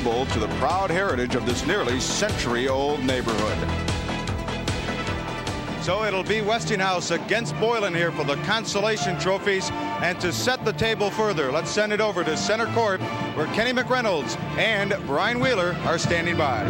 to the proud heritage of this nearly century-old neighborhood. So it'll be Westinghouse against Boylan here for the consolation trophies. And to set the table further, let's send it over to center court where Kenny McReynolds and Brian Wheeler are standing by.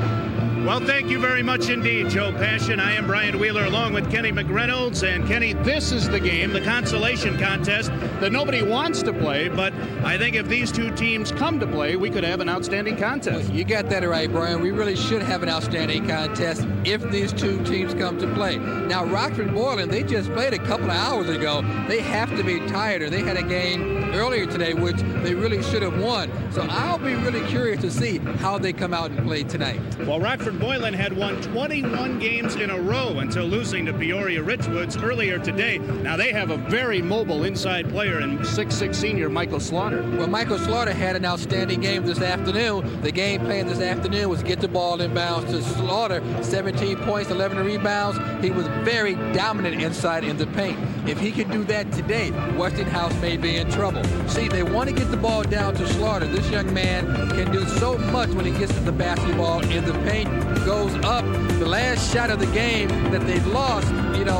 Well, thank you very much indeed, Joe Passion. I am Brian Wheeler along with Kenny McReynolds. And Kenny, this is the game, the consolation contest that nobody wants to play. But I think if these two teams come to play, we could have an outstanding contest. You got that right, Brian. We really should have an outstanding contest if these two teams come to play. Now, Rockford and Boylan, they just played a couple of hours ago. They have to be tired, or they had a game earlier today which they really should have won. So I'll be really curious to see how they come out and play tonight. Well, Rockford Boylan had won 21 games in a row until losing to Peoria Richwoods earlier today. Now they have a very mobile inside player in 6'6" senior Michael Slaughter. Well, Michael Slaughter had an outstanding game this afternoon. The game plan this afternoon was get the ball inbounds to Slaughter, 17 points, 11 rebounds. He was very dominant inside in the paint. If he can do that today, Westinghouse may be in trouble. See, they want to get the ball down to Slaughter. This young man can do so much when he gets to the basketball in the paint. Goes up. The last shot of the game that they lost,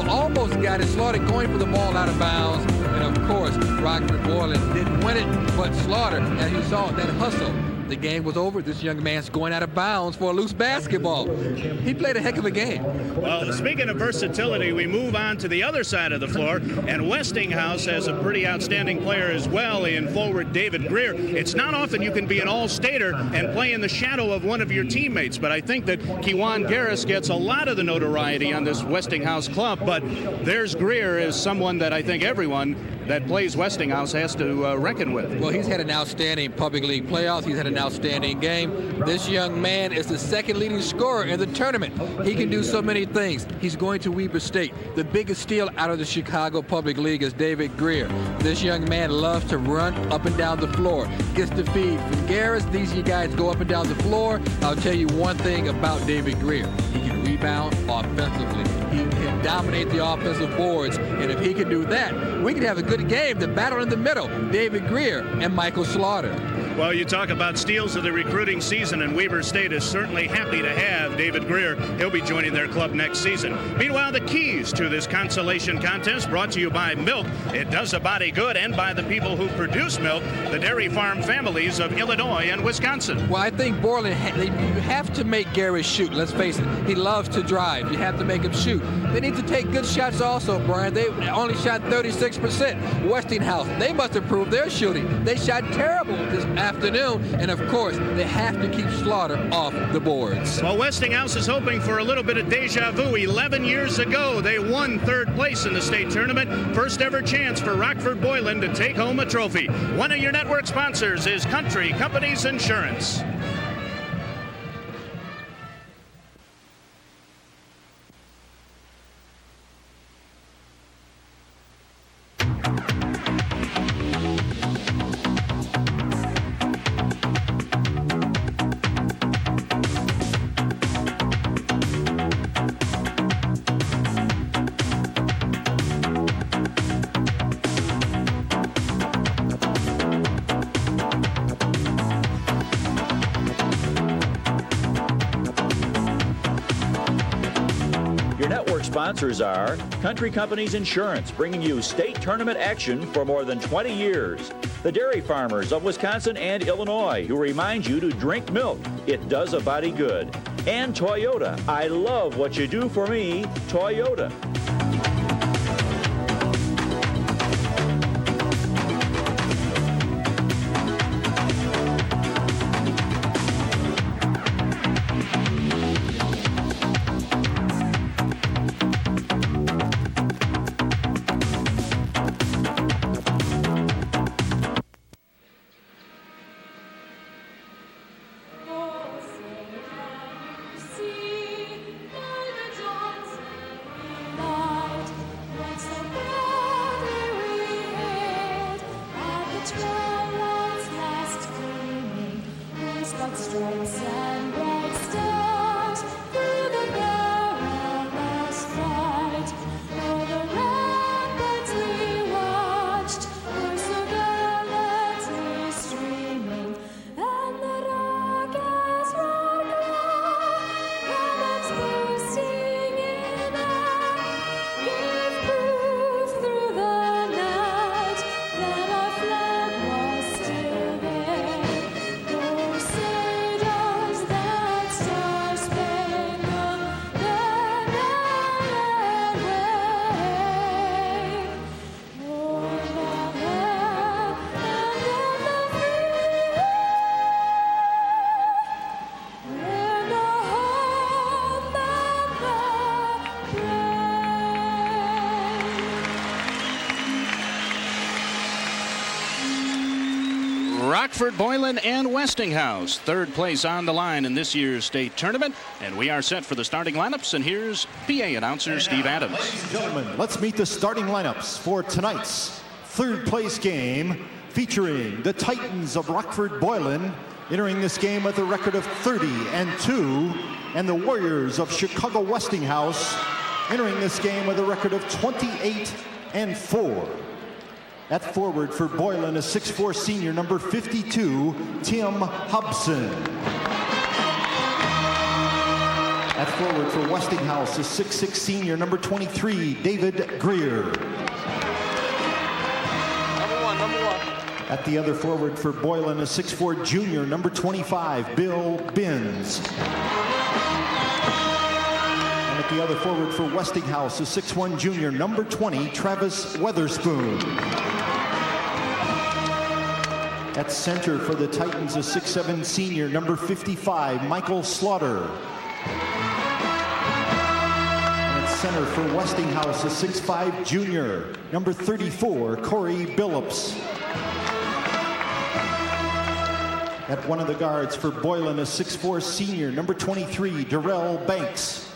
almost got it. Slaughter going for the ball out of bounds. And of course, Rockford Boylan didn't win it, but Slaughter, as you saw, that hustle. The game was over. This young man's going out of bounds for a loose basketball. He played a heck of a game. Well, speaking of versatility, we move on to the other side of the floor, and Westinghouse has a pretty outstanding player as well in forward David Greer. It's not often you can be an all-stater and play in the shadow of one of your teammates, but I think that Kiwan Garris gets a lot of the notoriety on this Westinghouse club, but there's Greer is someone that I think everyone that plays Westinghouse has to reckon with. Well, he's had an outstanding public league playoffs. He's had an outstanding game. This young man is the second leading scorer in the tournament. He can do so many things. He's going to Weber State. The biggest steal out of the Chicago Public League is David Greer. This young man loves to run up and down the floor. Gets the feed from Garris. These guys go up and down the floor. I'll tell you one thing about David Greer. He can rebound offensively. He can dominate the offensive boards. And if he can do that, we can have a good game. The battle in the middle, David Greer and Michael Slaughter. Well, you talk about steals of the recruiting season, and Weber State is certainly happy to have David Greer. He'll be joining their club next season. Meanwhile, the keys to this consolation contest brought to you by milk. It does a body good, and by the people who produce milk, the dairy farm families of Illinois and Wisconsin. Well, I think Boylan, you have to make Garris shoot. Let's face it. He loves to drive. You have to make him shoot. They need to take good shots also, Brian. They only shot 36%. Westinghouse, they must improve their shooting. They shot terrible this afternoon, and of course, they have to keep Slaughter off the boards. Well, Westinghouse is hoping for a little bit of deja vu. 11 years ago, they won third place in the state tournament. First ever chance for Rockford Boylan to take home a trophy. One of your network sponsors is Country Companies Insurance. Sponsors are Country Companies Insurance, bringing you state tournament action for more than 20 years. The dairy farmers of Wisconsin and Illinois, who remind you to drink milk. It does a body good. And Toyota. I love what you do for me, Toyota. Rockford, Boylan, and Westinghouse. Third place on the line in this year's state tournament. And we are set for the starting lineups. And here's PA announcer Steve Adams. Ladies and gentlemen, let's meet the starting lineups for tonight's third place game, featuring the Titans of Rockford, Boylan, entering this game with a record of 30-2, and the Warriors of Chicago Westinghouse entering this game with a record of 28-4. At forward for Boylan, a 6'4" senior, number 52, Tim Hobson. At forward for Westinghouse, a 6'6" senior, number 23, David Greer. Number one. At the other forward for Boylan, a 6'4" junior, number 25, Bill Binns. And at the other forward for Westinghouse, a 6'1" junior, number 20, Travis Weatherspoon. At center for the Titans, a 6'7" senior, number 55, Michael Slaughter. And at center for Westinghouse, a 6'5" junior, number 34, Corey Billups. At one of the guards for Boylan, a 6'4" senior, number 23, Darrell Banks.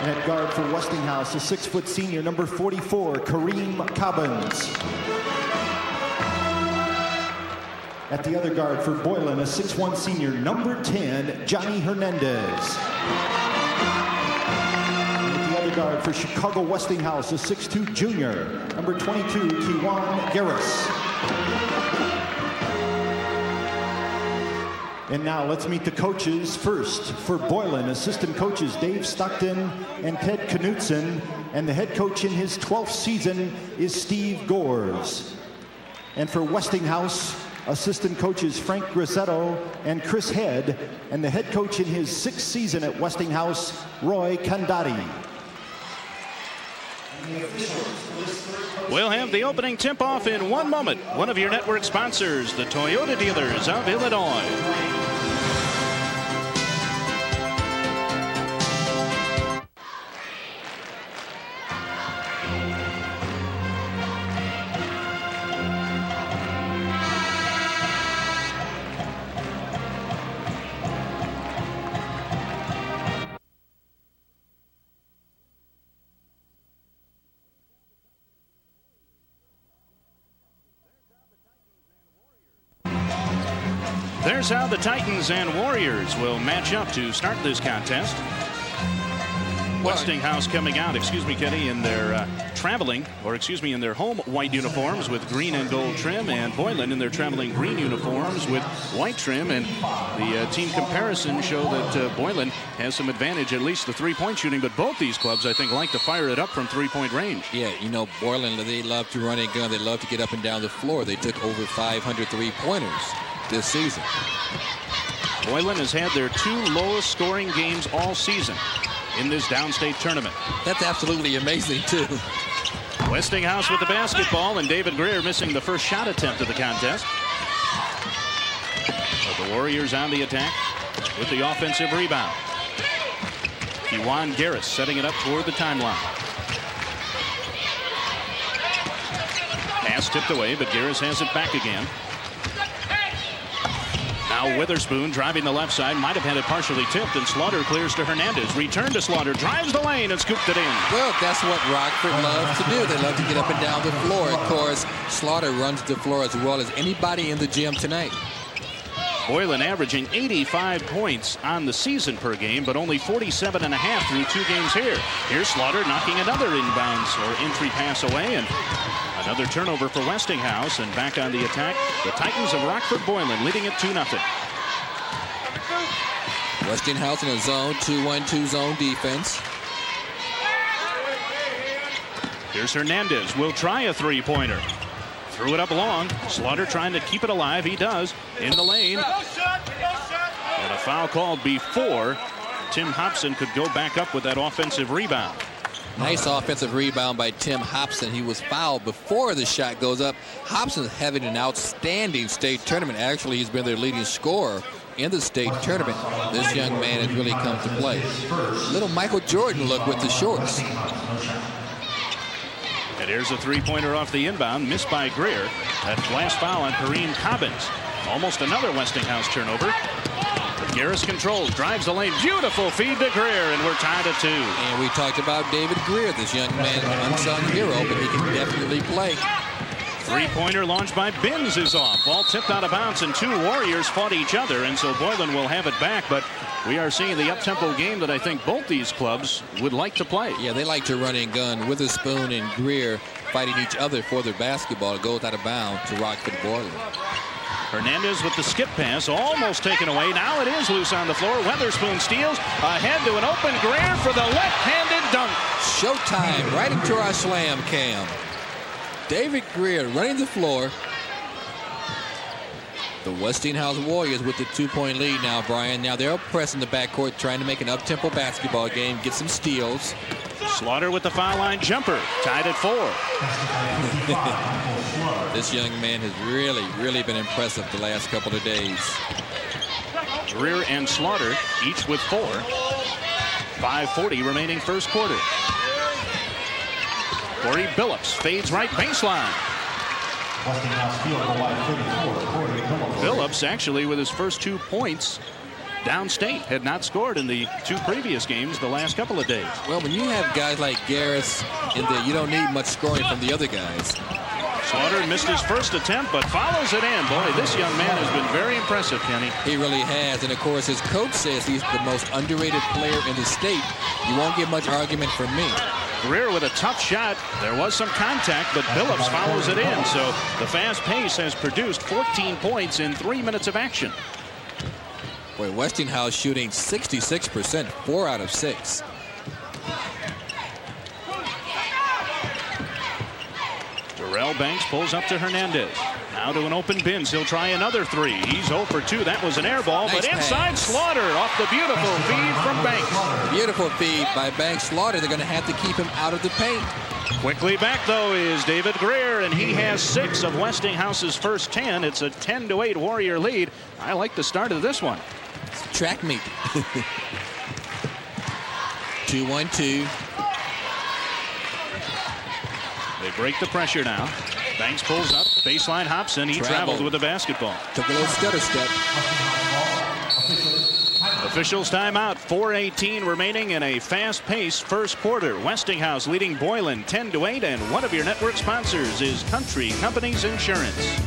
And at guard for Westinghouse, a 6' senior, number 44, Kareem Cobbins. At the other guard for Boylan, a 6'1" senior, number 10, Johnny Hernandez. And at the other guard for Chicago Westinghouse, a 6'2" junior, number 22, Kiwan Garris. And now let's meet the coaches. First, for Boylan, assistant coaches Dave Stockton and Ted Knutson, and the head coach in his 12th season is Steve Gores. And for Westinghouse, assistant coaches Frank Grissetto and Chris Head, and the head coach in his 6th season at Westinghouse, Roy Kandati. We'll have the opening tip-off in 1 moment. One of your network sponsors, the Toyota dealers of Illinois. There's how the Titans and Warriors will match up to start this contest. Westinghouse coming out, Kenny, in their in their home white uniforms with green and gold trim, and Boylan in their traveling green uniforms with white trim. And the team comparisons show that Boylan has some advantage, at least the three-point shooting, but both these clubs, I think, like to fire it up from three-point range. Yeah, you know, Boylan, they love to run and gun. They love to get up and down the floor. They took over 500 three-pointers this season. Boylan has had their 2 lowest scoring games all season in this downstate tournament. That's absolutely amazing, too. Westinghouse with the basketball, and David Greer missing the first shot attempt of the contest. But the Warriors on the attack with the offensive rebound. Kiwan Garris setting it up toward the timeline. Pass tipped away, but Garris has it back again. Now Witherspoon driving the left side, might have had it partially tipped, and Slaughter clears to Hernandez. Return to Slaughter, drives the lane and scooped it in. Well, that's what Rockford loves to do. They love to get up and down the floor. Of course, Slaughter runs the floor as well as anybody in the gym tonight. Boylan averaging 85 points on the season per game, but only 47.5 through 2 games here. Here's Slaughter knocking another inbounds or entry pass away, and another turnover for Westinghouse, and back on the attack, the Titans of Rockford Boylan leading it 2-0. Westinghouse in a zone, 2-1-2 zone defense. Here's Hernandez, will try a three-pointer. Threw it up long. Slaughter trying to keep it alive. He does. In the lane. And a foul called before Tim Hobson could go back up with that offensive rebound. Nice offensive rebound by Tim Hobson. He was fouled before the shot goes up. Hobson's having an outstanding state tournament. Actually, he's been their leading scorer in the state tournament. This young man has really come to play. Little Michael Jordan look with the shorts. And And here's a three-pointer off the inbound, missed by Greer. That flash foul on Kareem Cobbins. Almost another Westinghouse turnover. Garris controls, drives the lane, beautiful feed to Greer, and we're tied at 2. And we talked about David Greer, this young man, an unsung hero, but he can definitely play. Three-pointer launched by Binns is off. Ball tipped out of bounds, and 2 Warriors fought each other, and so Boylan will have it back. But we are seeing the up-tempo game that I think both these clubs would like to play. Yeah, they like to run and gun. Witherspoon and Greer fighting each other for their basketball. It goes out of bounds to Rockford Boylan. Hernandez with the skip pass, almost taken away. Now it is loose on the floor. Witherspoon steals, ahead to an open Greer for the left-handed dunk. Showtime, right into our slam cam. David Greer running the floor. The Westinghouse Warriors with the 2-point lead now, Brian. Now they're pressing the backcourt, trying to make an up-tempo basketball game, get some steals. Slaughter with the foul line jumper, tied at 4. This young man has really been impressive the last couple of days. Greer and Slaughter each with 4. 5:40 remaining first quarter. Corey Billups fades right baseline. Billups actually with his first 2 points downstate, had not scored in the 2 previous games the last couple of days. Well, when you have guys like Garris in there, you don't need much scoring from the other guys. Slaughter missed his first attempt, but follows it in. Boy, this young man has been very impressive, Kenny. He really has, and of course his coach says he's the most underrated player in the state. You won't get much argument from me. Greer with a tough shot. There was some contact, but Billups follows it in. So the fast pace has produced 14 points in 3 minutes of action. Boy, Westinghouse shooting 66%, 4 out of 6. Darrell Banks pulls up to Hernandez. Now to an open Binns. He'll try another 3. He's 0 for 2. That was an air ball, Nice but inside pass. Slaughter off the beautiful feed from Banks. Beautiful feed by Banks. Slaughter, they're going to have to keep him out of the paint. Quickly back, though, is David Greer, and he has 6 of Westinghouse's first 10. It's a 10-8 Warrior lead. I like the start of this one. Track meet. 2-1-2. They break the pressure now. Banks pulls up, baseline hops in. He traveled with the basketball. Took a little stutter step. Officials timeout. 4:18 remaining in a fast-paced first quarter. Westinghouse leading Boylan 10-8, and one of your network sponsors is Country Companies Insurance.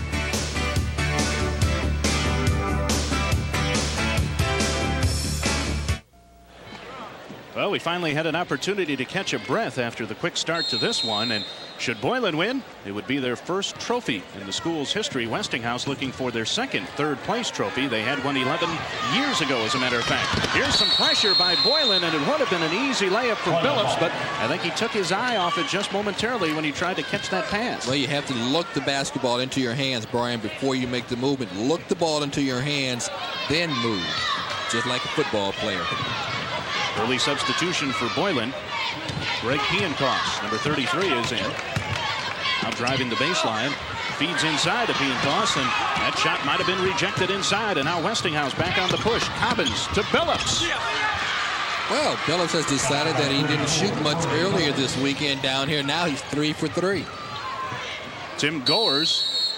Well, we finally had an opportunity to catch a breath after the quick start to this one, and should Boylan win, it would be their first trophy in the school's history. Westinghouse looking for their second third-place trophy. They had one 11 years ago, as a matter of fact. Here's some pressure by Boylan, and it would have been an easy layup for Billups, but I think he took his eye off it just momentarily when he tried to catch that pass. Well, you have to look the basketball into your hands, Brian, before you make the movement. Look the ball into your hands, then move, just like a football player. Early substitution for Boylan. Greg Piancost, number 33, is in. Now driving the baseline. Feeds inside to Piancost, and that shot might have been rejected inside. And now Westinghouse back on the push. Cobbins to Billups. Well, Billups has decided that he didn't shoot much earlier this weekend down here. Now he's 3 for 3. Tim Goers,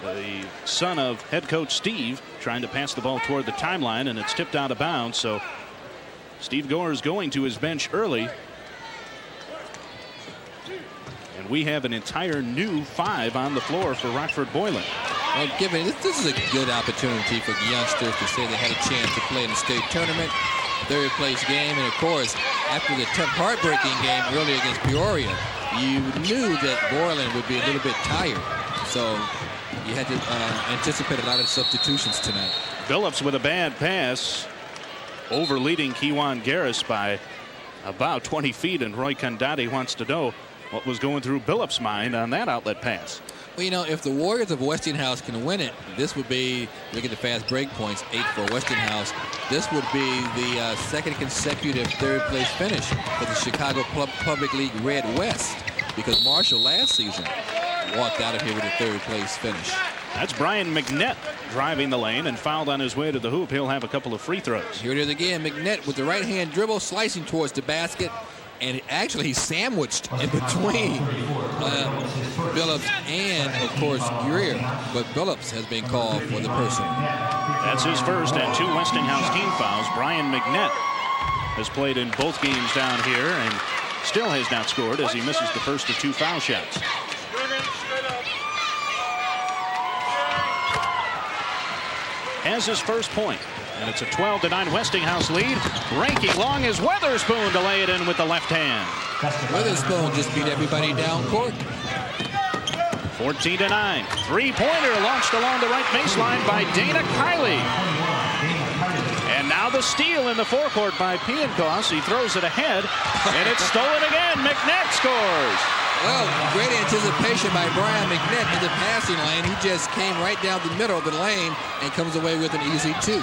the son of head coach Steve, trying to pass the ball toward the timeline, and it's tipped out of bounds. So Steve Goers going to his bench early. And we have an entire new 5 on the floor for Rockford Boylan. Well, given this is a good opportunity for youngsters to say they had a chance to play in the state tournament, third place game, and of course, after the tough, heartbreaking game earlier against Peoria, you knew that Boylan would be a little bit tired. So you had to anticipate a lot of substitutions tonight. Billups with a bad pass, over leading Kejuan Garris by about 20 feet, and Roy Condati wants to know what was going through Billups' mind on that outlet pass. Well, you know, if the Warriors of Westinghouse can win it, this would be, look at the fast break points, 8 for Westinghouse. This would be the second consecutive third-place finish for the Chicago Public League Red West, because Marshall last season walked out of here with a third-place finish. That's Brian McNett driving the lane and fouled on his way to the hoop. He'll have a couple of free throws. Here it is again. McNett with the right-hand dribble, slicing towards the basket. And actually, he sandwiched in between Phillips and, of course, Greer. But Phillips has been called for the personal. That's his first and 2 Westinghouse team fouls. Brian McNett has played in both games down here and still has not scored as he misses the first of 2 foul shots. Has his first point, and it's a 12-9 Westinghouse lead. Breaking long is Weatherspoon to lay it in with the left hand. Weatherspoon just beat everybody down court. 14-9. Three-pointer launched along the right baseline by Dana Kiley. And now the steal in the forecourt by Piankos. He throws it ahead, and it's stolen again. McNett scores. Well, great anticipation by Brian McNett in the passing lane. He just came right down the middle of the lane and comes away with an easy 2.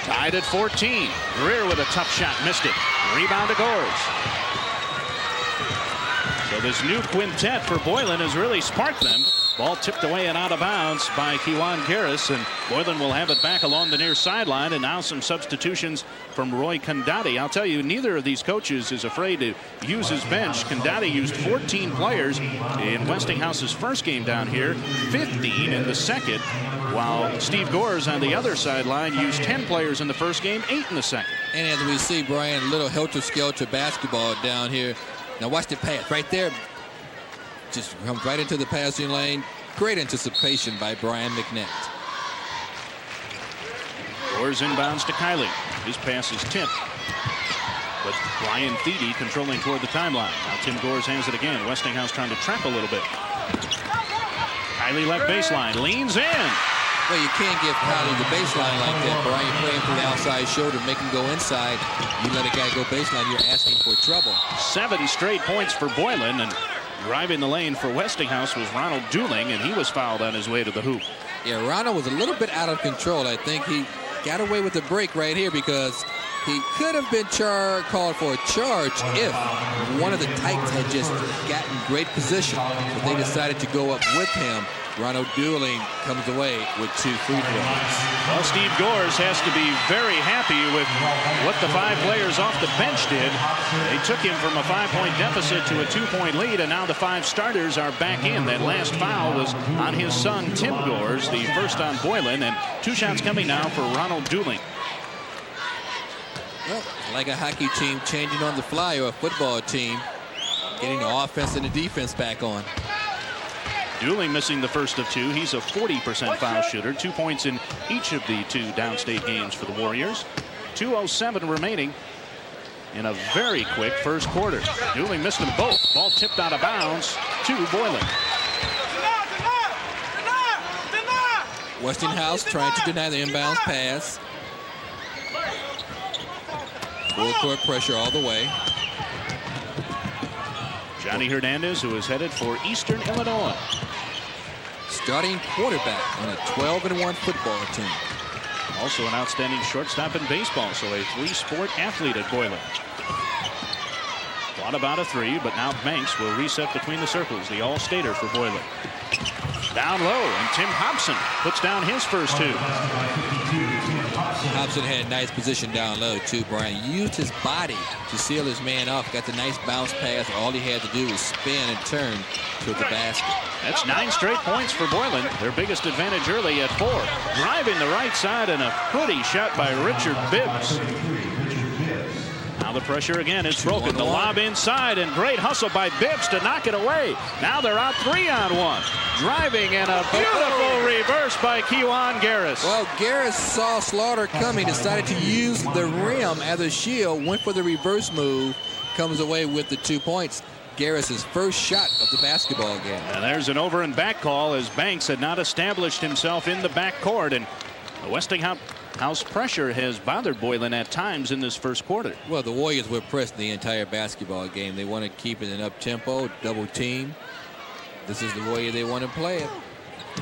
Tied at 14. Greer with a tough shot, missed it. Rebound to Gores. So this new quintet for Boylan has really sparked them. Ball tipped away and out of bounds by Kiwan Garris, and Boylan will have it back along the near sideline. And now some substitutions from Roy Condati. I'll tell you, neither of these coaches is afraid to use his bench. Condati used 14 players in Westinghouse's first game down here, 15 in the second, while Steve Gores on the other sideline used 10 players in the first game, 8 in the second. And as we see, Brian, a little helter-skelter basketball down here. Now watch the pass right there. Just comes right into the passing lane. Great anticipation by Brian McNett. Gores inbounds to Kiley. His pass is tipped, but Brian Thiede controlling toward the timeline. Now Tim Gores has it again. Westinghouse trying to trap a little bit. Kiley left baseline, leans in. Well, you can't give Kiley the baseline like that, Brian. You're playing for the outside shoulder, make him go inside. You let a guy go baseline, you're asking for trouble. 7 straight points for Boylan, and driving the lane for Westinghouse was Ronald Dooling, and he was fouled on his way to the hoop. Yeah, Ronald was a little bit out of control. I think he got away with the break right here because he could have been called for a charge if one of the Titans had just gotten great position, but they decided to go up with him. Ronald Dooling comes away with 2 free throws. Well, Steve Gores has to be very happy with what the 5 players off the bench did. They took him from a 5-point deficit to a 2-point lead, and now the 5 starters are back in. That last foul was on his son, Tim Gores, the first on Boylan, and 2 shots coming now for Ronald Dooling. Well, like a hockey team changing on the fly, or a football team getting the offense and the defense back on. Dooling missing the first of 2. He's a 40% foul shooter. 2 points in each of the 2 downstate games for the Warriors. 2:07 remaining in a very quick first quarter. Dooling missed them both. Ball tipped out of bounds to Boylan. Westinghouse trying to deny the inbounds pass. Full court pressure all the way. Johnny Hernandez, who is headed for Eastern Illinois. Starting quarterback on a 12-1 football team. Also an outstanding shortstop in baseball, so a 3-sport athlete at Boylan. Thought about a 3, but now Banks will reset between the circles, the all-stater for Boylan. Down low, and Tim Hobson puts down his first 2. Hobson had a nice position down low, too, Brian. Used his body to seal his man off. Got the nice bounce pass. All he had to do was spin and turn to the basket. That's 9 straight points for Boylan. Their biggest advantage early at 4. Driving the right side, and a pretty shot by Richard Bibbs. Now the pressure again is broken. The lob inside, and great hustle by Bibbs to knock it away. Now they're out 3-on-1. Driving, and a beautiful reverse by Kiwan Garris. Well, Garris saw Slaughter coming, decided to use the rim as a shield, went for the reverse move, comes away with the 2 points. Garris's first shot of the basketball game. And there's an over and back call as Banks had not established himself in the backcourt, and the Westinghouse pressure has bothered Boylan at times in this first quarter. Well, the Warriors were pressed the entire basketball game. They want to keep it in up-tempo, double team. This is the way they want to play it.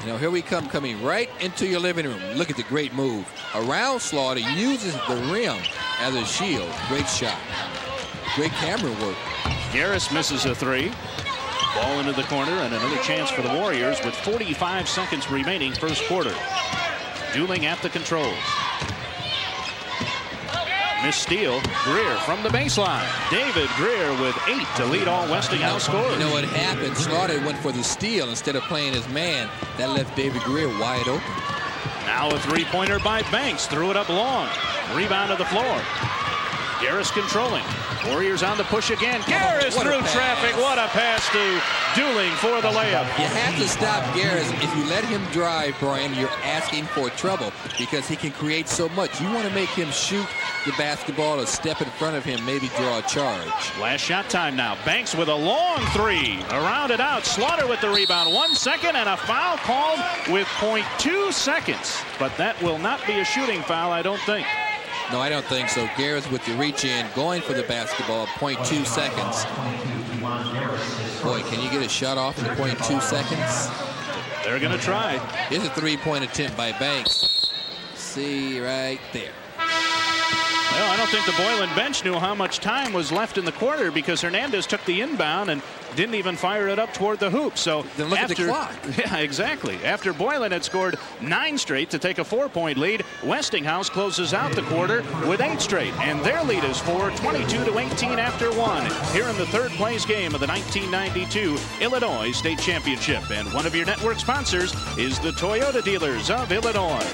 Now here we come, coming right into your living room. Look at the great move. Around Slaughter, uses the rim as a shield. Great shot. Great camera work. Garris misses a 3. Ball into the corner, and another chance for the Warriors with 45 seconds remaining first quarter. Dooling at the controls. Missed steal. Greer from the baseline. David Greer with 8 to lead all Westinghouse scores. You know what happened? Slaughter went for the steal instead of playing his man. That left David Greer wide open. Now a three-pointer by Banks. Threw it up long. Rebound to the floor. Garris controlling. Warriors on the push again. Garris through traffic. What a pass to Dooling for the layup. You have to stop Garris. If you let him drive, Brian, you're asking for trouble because he can create so much. You want to make him shoot the basketball or step in front of him, maybe draw a charge. Last shot time now. Banks with a long three. Around it out. Slaughter with the rebound. 1 second and a foul called with 0.2 seconds. But that will not be a shooting foul, I don't think. No, I don't think so. Garris with the reach in, going for the basketball, 0.2 seconds. Boy, can you get a shot off in 0.2 seconds? They're going to try. Here's a three-point attempt by Banks. See right there. Well, I don't think the Boylan bench knew how much time was left in the quarter because Hernandez took the inbound and didn't even fire it up toward the hoop. So then look at the clock. Yeah, exactly. After Boylan had scored 9 straight to take a 4-point lead, Westinghouse closes out the quarter with 8 straight. And their lead is 22-18 after 1 here in the third place game of the 1992 Illinois State Championship. And one of your network sponsors is the Toyota dealers of Illinois.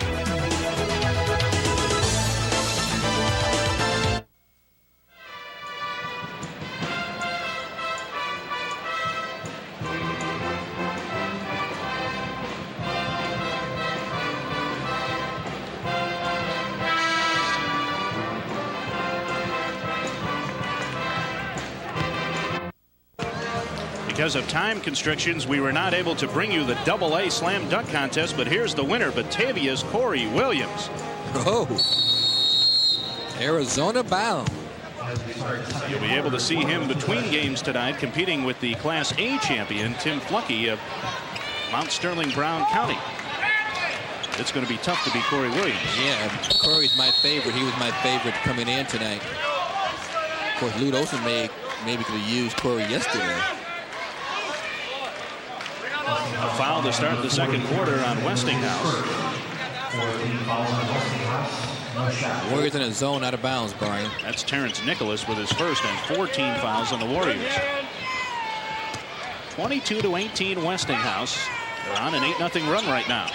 Because of time constrictions, we were not able to bring you the AA Slam Dunk Contest, but here's the winner, Batavia's Corey Williams. Oh, Arizona bound. You'll be able to see him between games tonight, competing with the Class A champion, Tim Fluckey of Mount Sterling, Brown County. It's going to be tough to beat Corey Williams. Yeah, Corey's my favorite. He was my favorite coming in tonight. Of course, Lute Olson maybe could have used Corey yesterday. A foul to start the second quarter on Westinghouse. Warriors in a zone out of bounds, Brian. That's Terrence Nicholas with his first and 14 fouls on the Warriors. 22-18 Westinghouse. They're on an 8-0 run right now.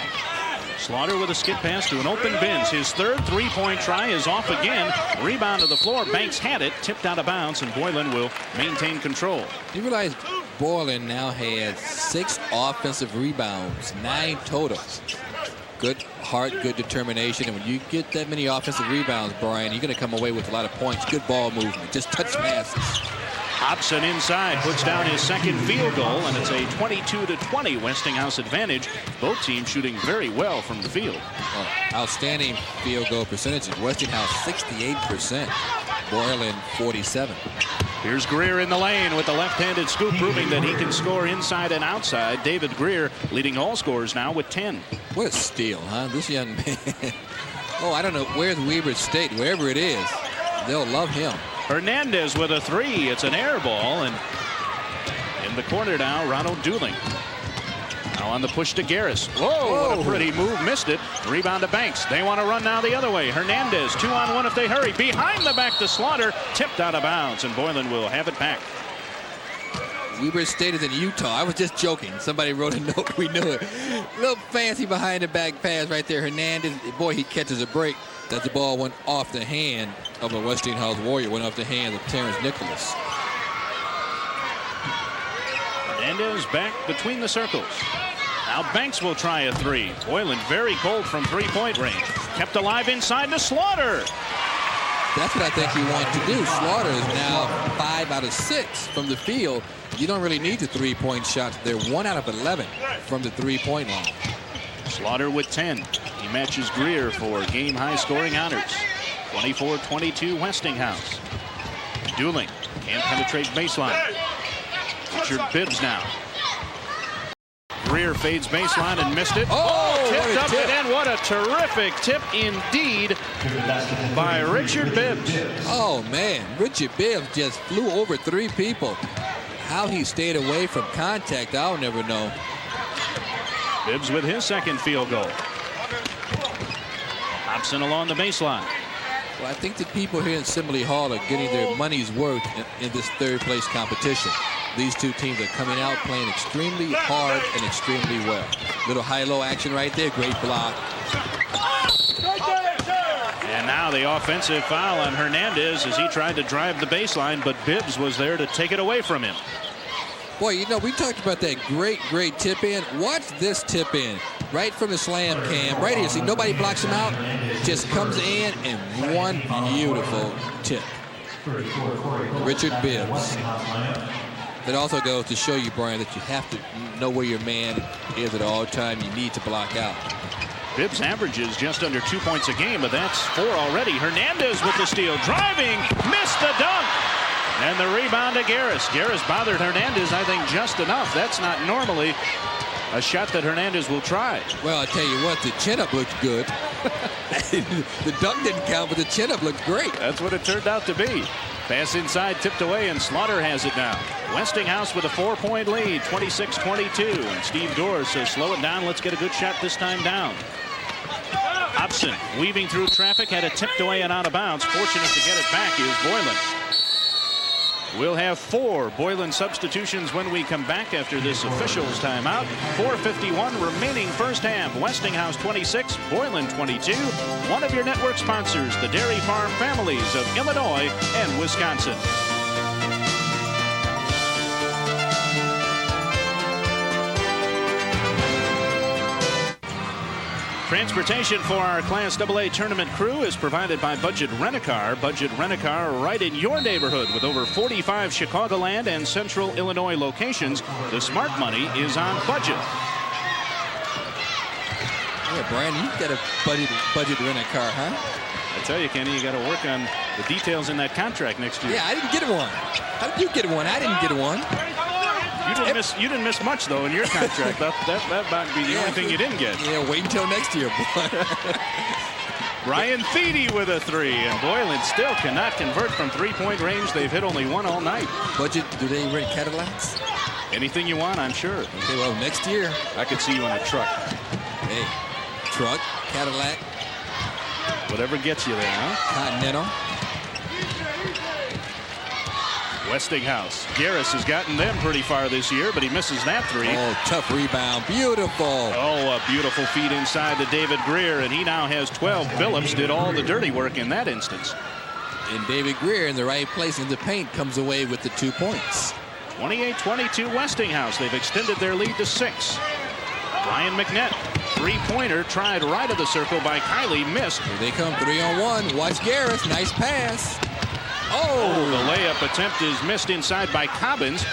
Slaughter with a skip pass to an open Binns. His third three-point try is off again. Rebound to the floor. Banks had it, tipped out of bounds, and Boylan will maintain control. You realize Boylan now has 6 offensive rebounds, 9 total. Good heart, good determination, and when you get that many offensive rebounds, Brian, you're going to come away with a lot of points. Good ball movement, just touch passes. Hobson inside puts down his second field goal, and it's a 22-20 Westinghouse advantage. Both teams shooting very well from the field. Outstanding field goal percentages. Westinghouse 68%, Boylan 47. Here's Greer in the lane with the left-handed scoop, proving that he can score inside and outside. David Greer leading all scorers now with 10. What a steal, huh? This young man. Oh, I don't know. Where's Weber State? Wherever it is, they'll love him. Hernandez with a three. It's an air ball, and in the corner now, Ronald Dooling. Now on the push to Garris. Whoa, what a pretty move. Missed it. Rebound to Banks. They want to run now the other way. Hernandez 2-on-1 if they hurry. Behind the back to Slaughter. Tipped out of bounds, and Boylan will have it back. Weber State is in Utah. I was just joking. Somebody wrote a note. We knew it. Little fancy behind the back pass right there. Hernandez, boy, he catches a break. That the ball went off the hand of a Westinghouse Warrior. Went off the hand of Terrence Nicholas. Hernandez back between the circles. Now Banks will try a three. Boylan very cold from three-point range. Kept alive inside to Slaughter. That's what I think you want to do. Slaughter is now 5 out of 6 from the field. You don't really need the three-point shots. They're 1 out of 11 from the three-point line. Slaughter with 10. He matches Greer for game-high scoring honors. 24-22 Westinghouse. Dooling can't penetrate baseline. Richard Bibbs now. Greer fades baseline and missed it. Tipped up and in. What a terrific tip indeed by Richard Bibbs. Oh, man. Richard Bibbs just flew over 3 people. How he stayed away from contact, I'll never know. Bibbs with his second field goal. Hobson along the baseline. Well, I think the people here in Assembly Hall are getting their money's worth in this third-place competition. These two teams are coming out playing extremely hard and extremely well. Little high-low action right there. Great block. And now the offensive foul on Hernandez as he tried to drive the baseline, but Bibbs was there to take it away from him. Boy, you know, we talked about that great tip in. Watch this tip in right from the slam cam. Right here. See, nobody blocks him out. Just comes in and one beautiful tip. Richard Bibbs. That also goes to show you, Brian, that you have to know where your man is at all times. You need to block out. Bibbs averages just under 2 points a game, but that's 4 already. Hernandez with the steal. Driving. Missed the dunk. And the rebound to Garris. Garris bothered Hernandez, I think, just enough. That's not normally a shot that Hernandez will try. Well, I tell you what, the chin-up looked good. The dunk didn't count, but the chin-up looked great. That's what it turned out to be. Pass inside, tipped away, and Slaughter has it now. Westinghouse with a 4-point lead, 26-22. And Steve Dorr says, slow it down. Let's get a good shot this time down. Hobson weaving through traffic, had it tipped away and out of bounds. Fortunate to get it back is Boylan. We'll have 4 Boylan substitutions when we come back after this officials timeout. 4:51 remaining first half. Westinghouse 26, Boylan 22. One of your network sponsors, the dairy farm families of Illinois and Wisconsin. Transportation for our Class AA tournament crew is provided by Budget Rent-A-Car. Budget Rent-A-Car right in your neighborhood with over 45 Chicagoland and Central Illinois locations. The smart money is on budget. Yeah, Brian, you've got a budget Rent-A-Car, huh? I tell you, Kenny, you got to work on the details in that contract next year. Yeah, I didn't get one. How did you get one? I didn't get one. You didn't miss much, though, in your contract. that might be the only thing you didn't get. Yeah, wait until next year, boy. Ryan Feedy with a 3, and Boylan still cannot convert from three-point range. They've hit only 1 all night. Budget, do they rent Cadillacs? Anything you want, I'm sure. Okay, well, next year. I could see you in a truck. Hey, truck, Cadillac. Whatever gets you there, huh? Continental. Westinghouse. Garris has gotten them pretty far this year, but he misses that 3. Oh, tough rebound. Beautiful. Oh, a beautiful feed inside to David Greer, and he now has 12. Phillips did all the dirty work in that instance. And David Greer in the right place in the paint comes away with the 2 points. 28-22 Westinghouse. They've extended their lead to 6. Ryan McNett. Three-pointer tried right of the circle by Kylie. Missed. Here they come 3-on-1. Watch Garris. Nice pass. Oh, the layup attempt is missed inside by Cobbins.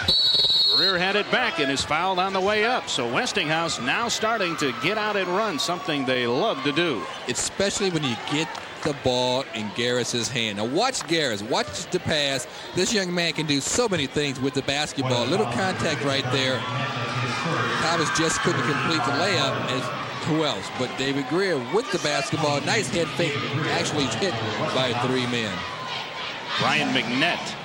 Greer had it back and is fouled on the way up. So Westinghouse now starting to get out and run, something they love to do. Especially when you get the ball in Garris's hand. Now watch Garris. Watch the pass. This young man can do so many things with the basketball. Little contact right there. Cobbins just couldn't complete the layup. As who else but David Greer with the basketball. Nice head fake. Actually hit by 3 men. Ryan McNett,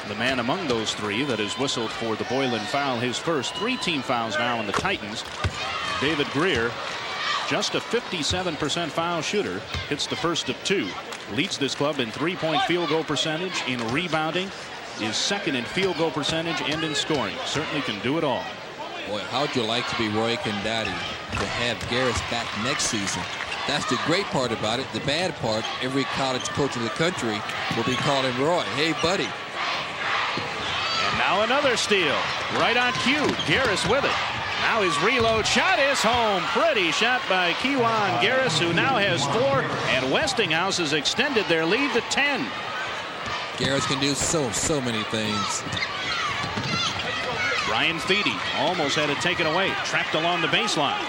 the man among those 3 that has whistled for the Boylan foul, his first 3 team fouls now on the Titans. David Greer, just a 57% foul shooter, hits the first of 2. Leads this club in 3-point field goal percentage, in rebounding, is second in field goal percentage and in scoring. Certainly can do it all. Boy, how'd you like to be Roy Condati to have Garris back next season? That's the great part about it. The bad part, every college coach in the country will be calling Roy, hey, buddy. And now another steal. Right on cue. Garris with it. Now his reload shot is home. Pretty shot by Kejuan Garris, who now has 4. And Westinghouse has extended their lead to 10. Garris can do so many things. Ryan Feedy almost had it taken away. Trapped along the baseline.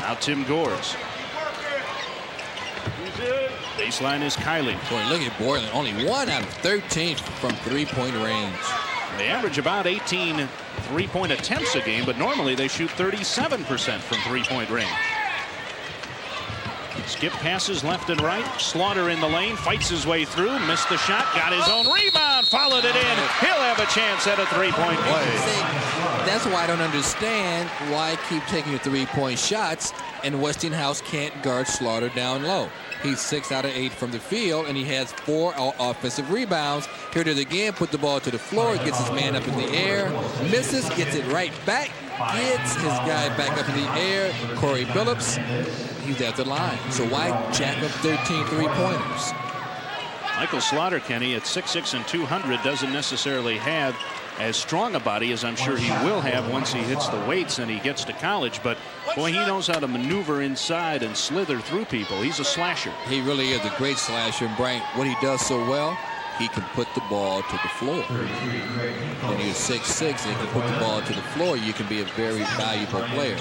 Now Tim Gores. Baseline is Kylie. Boy, look at Boylan. Only 1 out of 13 from 3-point range. They average about 18 3-point attempts a game, but normally they shoot 37% from 3-point range. Skip passes left and right. Slaughter in the lane, fights his way through, missed the shot, got his own rebound, followed it in. He'll have a chance at a three-point play. That's why I don't understand why I keep taking the three-point shots and Westinghouse can't guard Slaughter down low. He's 6 out of 8 from the field, and he has 4 offensive rebounds. Here it is again, put the ball to the floor, gets his man up in the air, misses, gets it right back, gets his guy back up in the air. Corey Billups, he's at the line. So why jack up 13 three-pointers? Michael Slaughter, Kenny, at 6'6" and 200, doesn't necessarily have as strong a body as I'm sure he will have once he hits the weights and he gets to college. But, boy, he knows how to maneuver inside and slither through people. He's a slasher. He really is a great slasher. And, Brian, what he does so well, he can put the ball to the floor. When you're 6'6" and you can put the ball to the floor, you can be a very valuable player.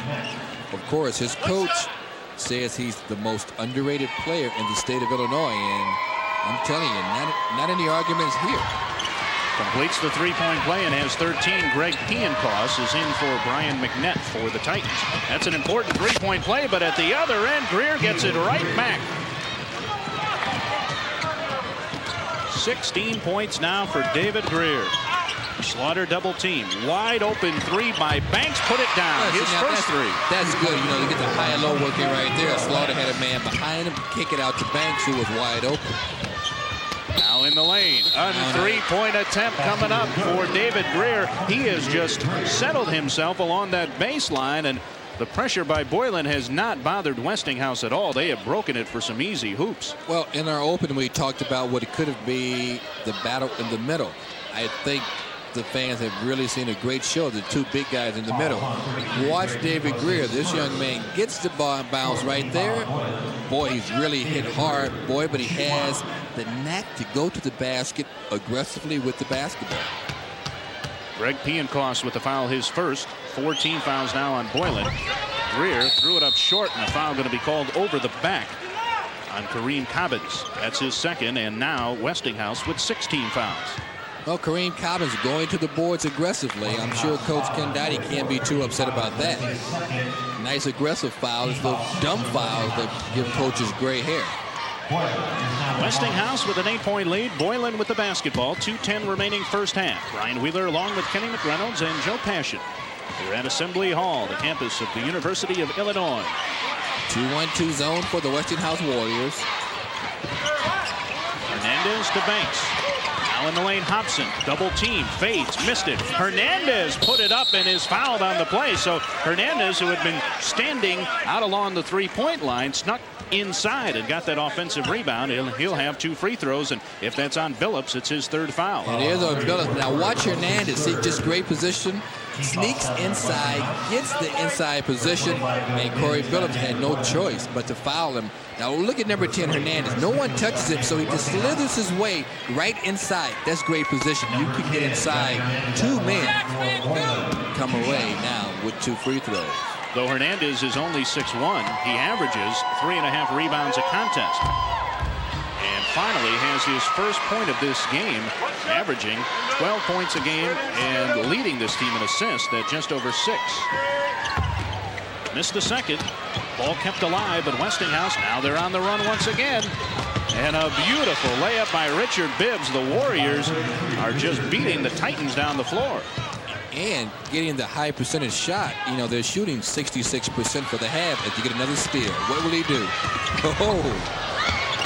Of course, his coach says he's the most underrated player in the state of Illinois. And I'm telling you, not any arguments here. Completes the three-point play and has 13. Greg Piankos is in for Brian McNett for the Titans. That's an important three-point play, but at the other end, Greer gets it right back. 16 points now for David Greer. Slaughter double team. Wide open three by Banks. Put it down. His first three. That's good. You know, you get the high and low working right there. Slaughter had a man behind him. Kick it out to Banks, who was wide open. Now in the lane. A three-point attempt coming up for David Greer. He has just settled himself along that baseline, and the pressure by Boylan has not bothered Westinghouse at all. They have broken it for some easy hoops. Well, in our open, we talked about what it could have been the battle in the middle. I think the fans have really seen a great show, the two big guys in the middle. Watch David Greer. This young man gets the ball and bounce right there. Boy, he's really hit hard, boy, but he has the knack to go to the basket aggressively with the basketball. Greg Piankos with the foul, his first. 14 fouls now on Boylan. Greer threw it up short, and a foul going to be called over the back on Kareem Cobbins. That's his second, and now Westinghouse with 16 fouls. Well, Kareem Cobbins going to the boards aggressively. I'm sure Coach Ken Dottie can't be too upset about that. Nice aggressive foul. It's the dumb fouls that give coaches gray hair. Westinghouse with an 8-point lead. Boylan with the basketball. 2:10 remaining first half. Brian Wheeler along with Kenny McReynolds and Joe Passion. We're at Assembly Hall, the campus of the University of Illinois. 2-1-2 zone for the Westinghouse Warriors. Hernandez to Banks. Now in the lane, Hobson, double team, fades, missed it. Hernandez put it up and is fouled on the play. So Hernandez, who had been standing out along the three-point line, snuck inside and got that offensive rebound. He'll have 2 free throws, and if that's on Billups, it's his 3rd foul. It is on Billups. Now watch Hernandez. See, just great position. Sneaks inside, gets the inside position, and Corey Billups had no choice but to foul him. Now look at number 10, Hernandez. No one touches him, so he just slithers his way right inside. That's great position. You can get inside 2 men. Come away now with 2 free throws. Though Hernandez is only 6'1", he averages 3.5 rebounds a contest. And finally has his first point of this game, averaging 12 points a game and leading this team in assists at just over 6. Missed the second. Ball kept alive, but Westinghouse, now they're on the run once again. And a beautiful layup by Richard Bibbs. The Warriors are just beating the Titans down the floor. And getting the high percentage shot. You know, they're shooting 66% for the half. If you get another steal, what will he do? Oh.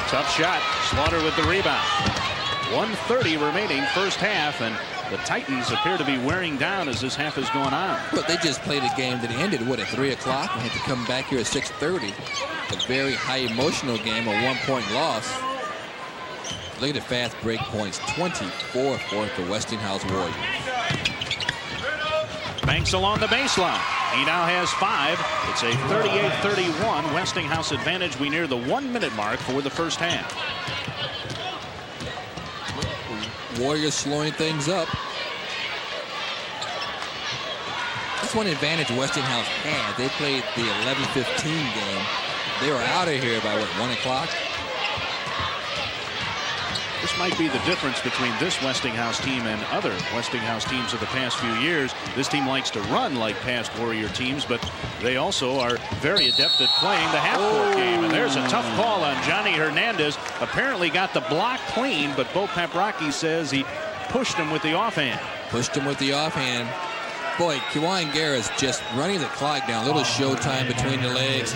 Tough shot. Slaughter with the rebound. 1:30 remaining first half, and the Titans appear to be wearing down as this half has gone on. But they just played a game that ended, what, at 3 o'clock and had to come back here at 6:30. A very high emotional game, a 1-point loss. Look at the fast break points. 24 for the Westinghouse Warriors. Banks along the baseline. He now has 5. It's a 38-31 Westinghouse advantage. We near the 1-minute mark for the first half. Warriors slowing things up. That's one advantage Westinghouse had. They played the 11-15 game. They were out of here by, what, 1 o'clock? This might be the difference between this Westinghouse team and other Westinghouse teams of the past few years. This team likes to run like past Warrior teams, but they also are very adept at playing the half-court game. And there's a tough call on Johnny Hernandez. Apparently got the block clean, but Bo Paprocki says he pushed him with the offhand. Pushed him with the offhand. Boy, Kiwan Garris just running the clock down. A little showtime between the legs.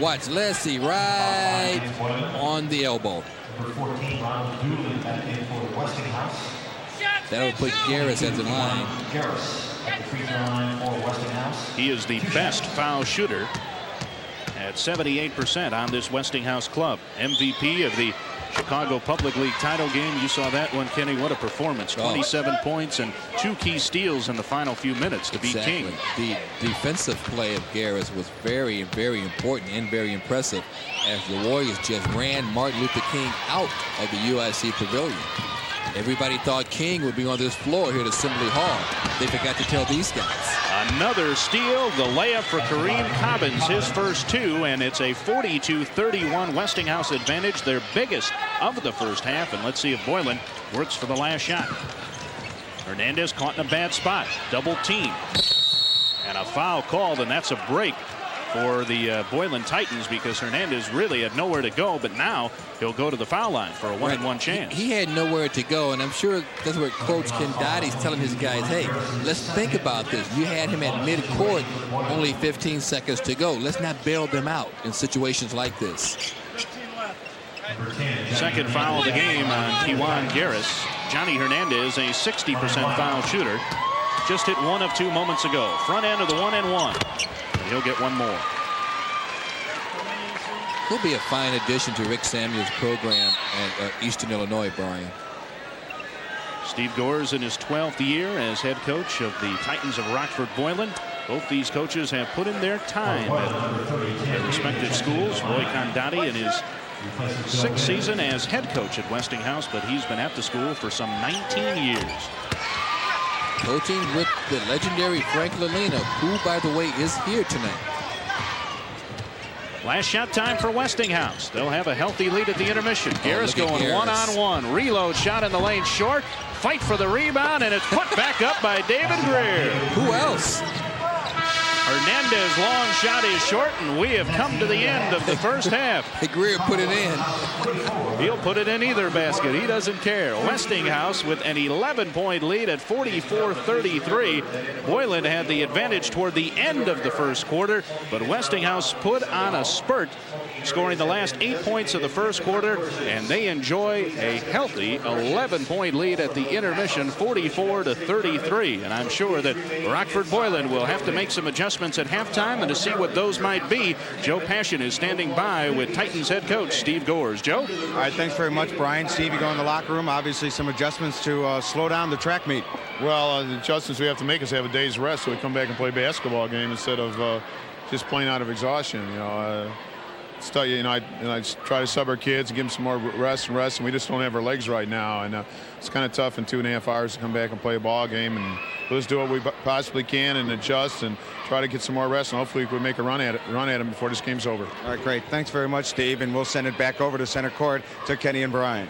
Watch, let's see, right on the elbow. That would put Garris at the line. He is the best foul shooter at 78% on this Westinghouse club. MVP of the Chicago Public League title game. You saw that one, Kenny. What a performance. 27 points and 2 key steals in the final few minutes to beat King. The defensive play of Garris was very, very important and very impressive as the Warriors just ran Martin Luther King out of the UIC Pavilion. Everybody thought King would be on this floor here at Assembly Hall. They forgot to tell these guys. Another steal, the layup for Kareem Cobbins, his first 2, and it's a 42-31 Westinghouse advantage, their biggest of the first half. And let's see if Boylan works for the last shot. Hernandez caught in a bad spot, double team, and a foul called, and that's a break for the Boylan Titans because Hernandez really had nowhere to go, but now he'll go to the foul line for a 1-on-1 chance. He had nowhere to go, and I'm sure that's where Coach Ken Dottie's telling his guys, hey, let's think about this. You had him at mid-court, only 15 seconds to go. Let's not bail them out in situations like this. Second foul of the game on Kiwan Garris. Johnny Hernandez, a 60% foul shooter, just hit 1 of 2 moments ago. Front end of the 1-and-1. He'll get one more. He'll be a fine addition to Rick Samuel's program at Eastern Illinois, Brian. Steve Goers in his 12th year as head coach of the Titans of Rockford Boylan. Both these coaches have put in their time at their respective schools. Roy Condotti in his 6th season as head coach at Westinghouse, but he's been at the school for some 19 years. Coaching with the legendary Frank Lalina, who, by the way, is here tonight. Last shot time for Westinghouse. They'll have a healthy lead at the intermission. Garris going one-on-one. Reload shot in the lane short. Fight for the rebound, and it's put back up by David Greer. Who else? Hernandez long shot is short, and we have come to the end of the first half. Greer put it in. He'll put it in either basket. He doesn't care. Westinghouse with an 11-point lead at 44-33. Boylan had the advantage toward the end of the first quarter, but Westinghouse put on a spurt, scoring the last 8 points of the first quarter, and they enjoy a healthy 11-point lead at the intermission, 44-33. And I'm sure that Rockford Boylan will have to make some adjustments at halftime, and to see what those might be, Joe Passion is standing by with Titans head coach Steve Goers. Joe? All right, thanks very much, Brian. Steve, you go in the locker room. Obviously, some adjustments to slow down the track meet. Well, the adjustments we have to make is have a day's rest so we come back and play a basketball game instead of just playing out of exhaustion. I try to sub our kids and give them some more rest, and we just don't have our legs right now. And it's kind of tough in 2.5 hours to come back and play a ball game. And we'll just do what we possibly can and adjust and try to get some more rest. And hopefully we can make a run at them before this game's over. All right, great. Thanks very much, Steve. And we'll send it back over to center court to Kenny and Brian.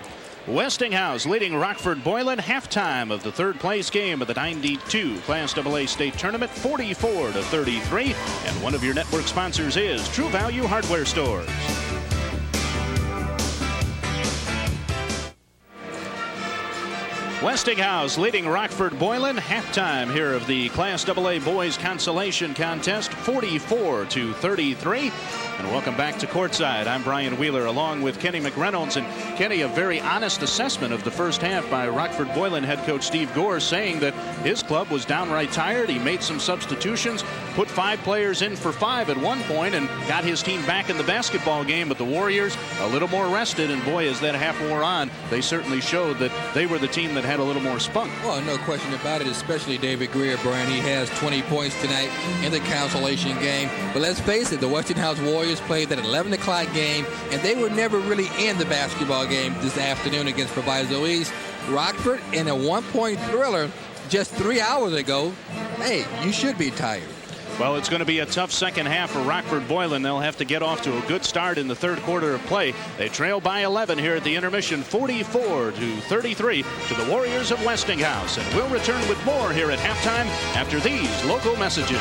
Westinghouse leading Rockford Boylan halftime of the third place game of the 92 Class AA State Tournament, 44-33. And one of your network sponsors is True Value Hardware Stores. Westinghouse leading Rockford Boylan halftime here of the Class AA Boys Consolation Contest, 44-33. And welcome back to courtside. I'm Brian Wheeler along with Kenny McReynolds. And Kenny, a very honest assessment of the first half by Rockford Boylan head coach Steve Goers, saying that his club was downright tired. He made some substitutions, put 5 players in for 5 at one point, and got his team back in the basketball game. But the Warriors a little more rested, and boy, as that half wore on, they certainly showed that they were the team that had a little more spunk. Well, no question about it, especially David Greer, Brian. He has 20 points tonight in the consolation game. But let's face it, the Westinghouse Warriors played that 11 o'clock game, and they were never really in the basketball game this afternoon against Proviso East. Rockford in a 1-point thriller just 3 hours ago. Hey, you should be tired. Well, it's going to be a tough second half for Rockford Boylan. They'll have to get off to a good start in the third quarter of play. They trail by 11 here at the intermission, 44-33 to the Warriors of Westinghouse. And we'll return with more here at halftime after these local messages.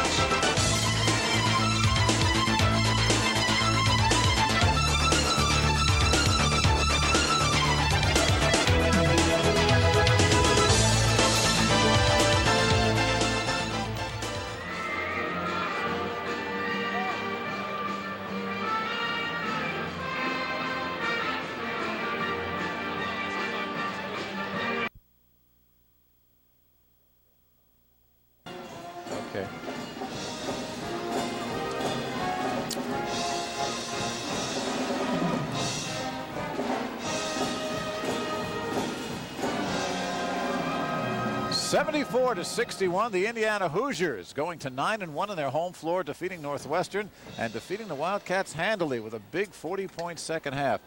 Okay. (74-61), the Indiana Hoosiers going to 9-1 on their home floor, defeating Northwestern and defeating the Wildcats handily with a big 40-point second half.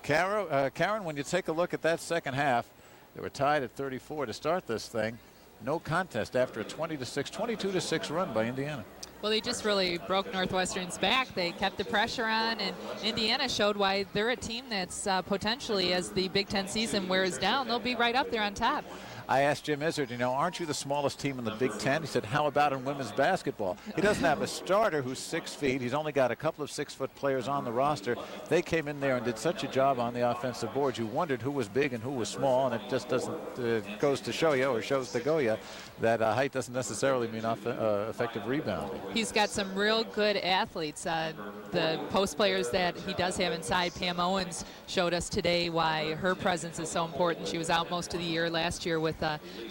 Karen, when you take a look at that second half, they were tied at 34 to start this thing. No contest after a 22-6 run by Indiana. Well, they just really broke Northwestern's back. They kept the pressure on, and Indiana showed why they're a team that's potentially, as the Big Ten season wears down, they'll be right up there on top. I asked Jim Izzard, you know, aren't you the smallest team in the Big Ten? He said, how about in women's basketball? He doesn't have a starter who's 6 feet. He's only got a couple of 6-foot players on the roster. They came in there and did such a job on the offensive boards. You wondered who was big and who was small, and it just doesn't goes to show you, or shows to go you, that height doesn't necessarily mean effective rebounding. He's got some real good athletes. The post players that he does have inside, Pam Owens showed us today why her presence is so important. She was out most of the year last year with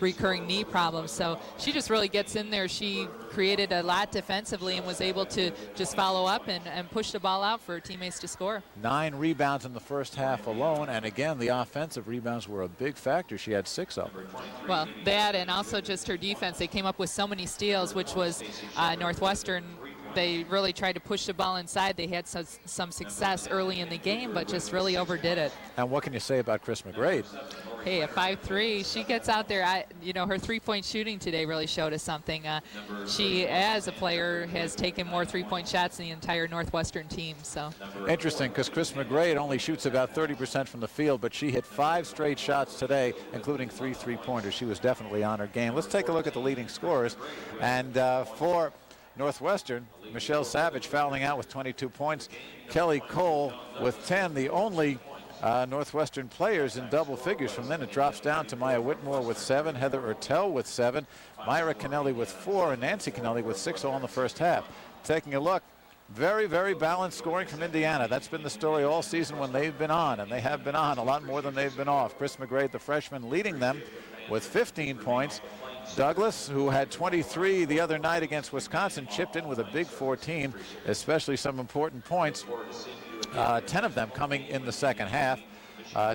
recurring knee problems, so she just really gets in there. She created a lot defensively and was able to just follow up and push the ball out for her teammates to score. 9 rebounds in the first half alone, and again, the offensive rebounds were a big factor. She had 6 of them. Well, that and also just her defense. They came up with so many steals, which was Northwestern. They really tried to push the ball inside. They had some success early in the game, but just really overdid it. And what can you say about Chris McGrade? Hey, a 5'3", she gets out there. You know, her three-point shooting today really showed us something. She, as a player, has taken more three-point shots than the entire Northwestern team. So interesting, because Chris McGrade only shoots about 30% from the field, but she hit 5 straight shots today, including 3 three-pointers. She was definitely on her game. Let's take a look at the leading scorers. And for Northwestern, Michelle Savage fouling out with 22 points. Kelly Cole with 10, the only Northwestern players in double figures. From then it drops down to Maya Whitmore with 7, Heather Ertel with 7, Myra Kennelly with 4, and Nancy Kennelly with 6 all in the first half. Taking a look, very, very balanced scoring from Indiana. That's been the story all season when they've been on, and they have been on a lot more than they've been off. Chris McGrade, the freshman, leading them with 15 points. Douglas, who had 23 the other night against Wisconsin, chipped in with a big 14, especially some important points. 10 of them coming in the second half.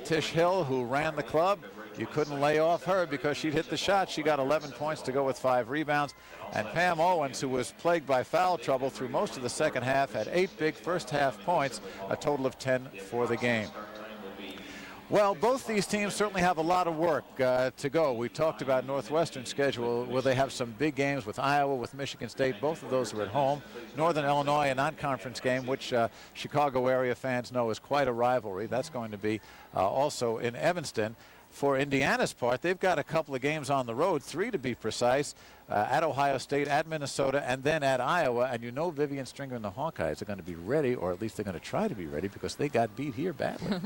Tish Hill, who ran the club, you couldn't lay off her because she'd hit the shot. She got 11 points to go with 5 rebounds. And Pam Owens, who was plagued by foul trouble through most of the second half, had 8 big first half points, a total of 10 for the game. Well, both these teams certainly have a lot of work to go. We talked about Northwestern's schedule, where they have some big games with Iowa, with Michigan State. Both of those are at home. Northern Illinois, a non-conference game, which Chicago area fans know is quite a rivalry. That's going to be also in Evanston. For Indiana's part, they've got a couple of games on the road, 3 to be precise, at Ohio State, at Minnesota, and then at Iowa. And you know Vivian Stringer and the Hawkeyes are going to be ready, or at least they're going to try to be ready, because they got beat here badly.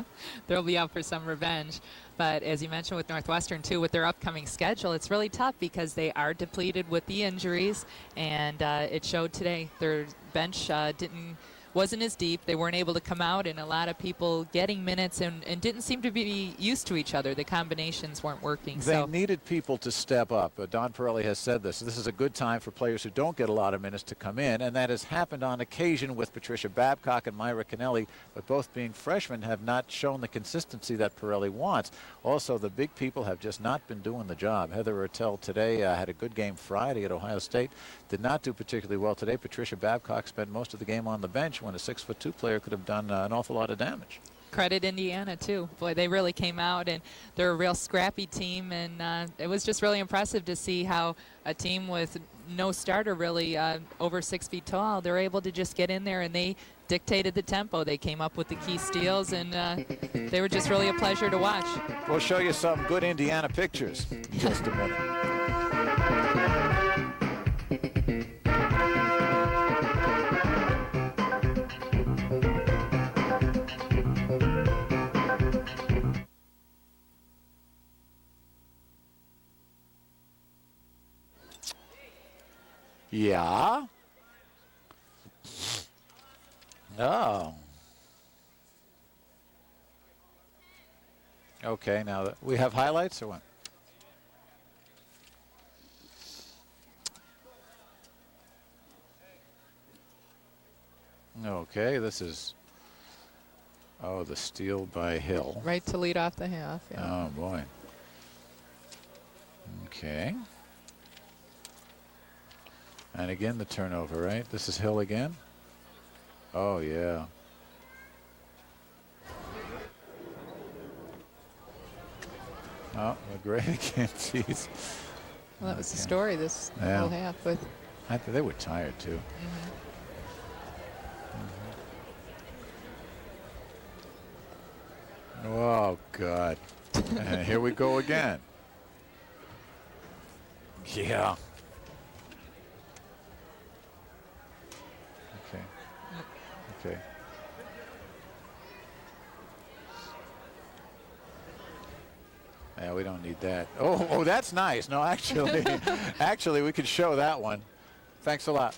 They'll be out for some revenge. But as you mentioned with Northwestern, too, with their upcoming schedule, it's really tough because they are depleted with the injuries, and it showed today. Their bench wasn't as deep. They weren't able to come out, and a lot of people getting minutes and didn't seem to be used to each other. The combinations weren't working. They needed people to step up. Don Pirelli has said this. This is a good time for players who don't get a lot of minutes to come in, and that has happened on occasion with Patricia Babcock and Myra Kennelly, but both being freshmen have not shown the consistency that Pirelli wants. Also, the big people have just not been doing the job. Heather Ertel today had a good game Friday at Ohio State. Did not do particularly well today. Patricia Babcock spent most of the game on the bench when a 6'2" player could have done an awful lot of damage. credit Indiana too. Boy, they really came out, and they're a real scrappy team, and it was just really impressive to see how a team with no starter really over 6 feet tall, they're able to just get in there and they dictated the tempo. They came up with the key steals, and they were just really a pleasure to watch. We'll show you some good Indiana pictures in just a minute. Yeah. Oh. Okay, now we have highlights or what? Okay, this is, oh, the steal by Hill. Right to lead off the half. Yeah. Oh, boy. Okay. And again, the turnover, right? This is Hill again. Oh, yeah. Oh, great again, jeez. Well, that was the story this whole half. But I think they were tired, too. Oh, God. And here we go again. Yeah. Okay. Okay. Yeah, we don't need that. Oh, that's nice. No, actually, actually, we could show that one. Thanks a lot.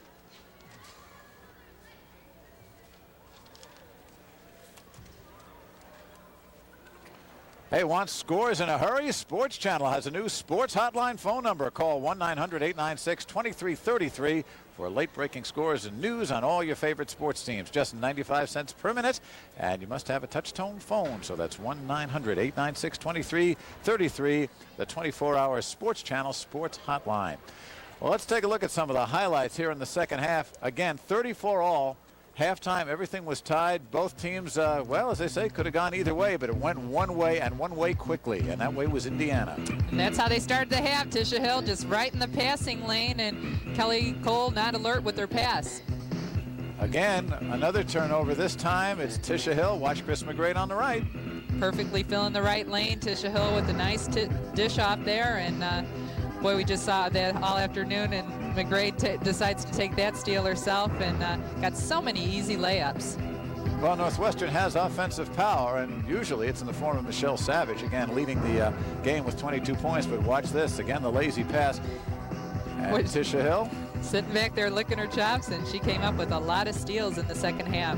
Hey, want scores in a hurry? Sports Channel has a new sports hotline phone number. Call 1-900-896-2333 for late-breaking scores and news on all your favorite sports teams. Just 95 cents per minute, and you must have a touch-tone phone. So that's 1-900-896-2333, the 24-hour Sports Channel sports hotline. Well, let's take a look at some of the highlights here in the second half. Again, 34 all. Halftime, everything was tied. Both teams, well, as they say, could have gone either way, but it went one way and one way quickly, and that way was Indiana. And that's how they started the half. Tisha Hill just right in the passing lane, and Kelly Cole not alert with their pass. Again, another turnover. This time it's Tisha Hill. Watch Chris McGrade on the right. Perfectly filling the right lane. Tisha Hill with a nice dish off there, and boy, we just saw that all afternoon, and McGrade decides to take that steal herself, and got so many easy layups. Well, Northwestern has offensive power, and usually it's in the form of Michelle Savage, again leading the game with 22 points. But watch this, again the lazy pass. And Tisha Hill sitting back there licking her chops, and she came up with a lot of steals in the second half.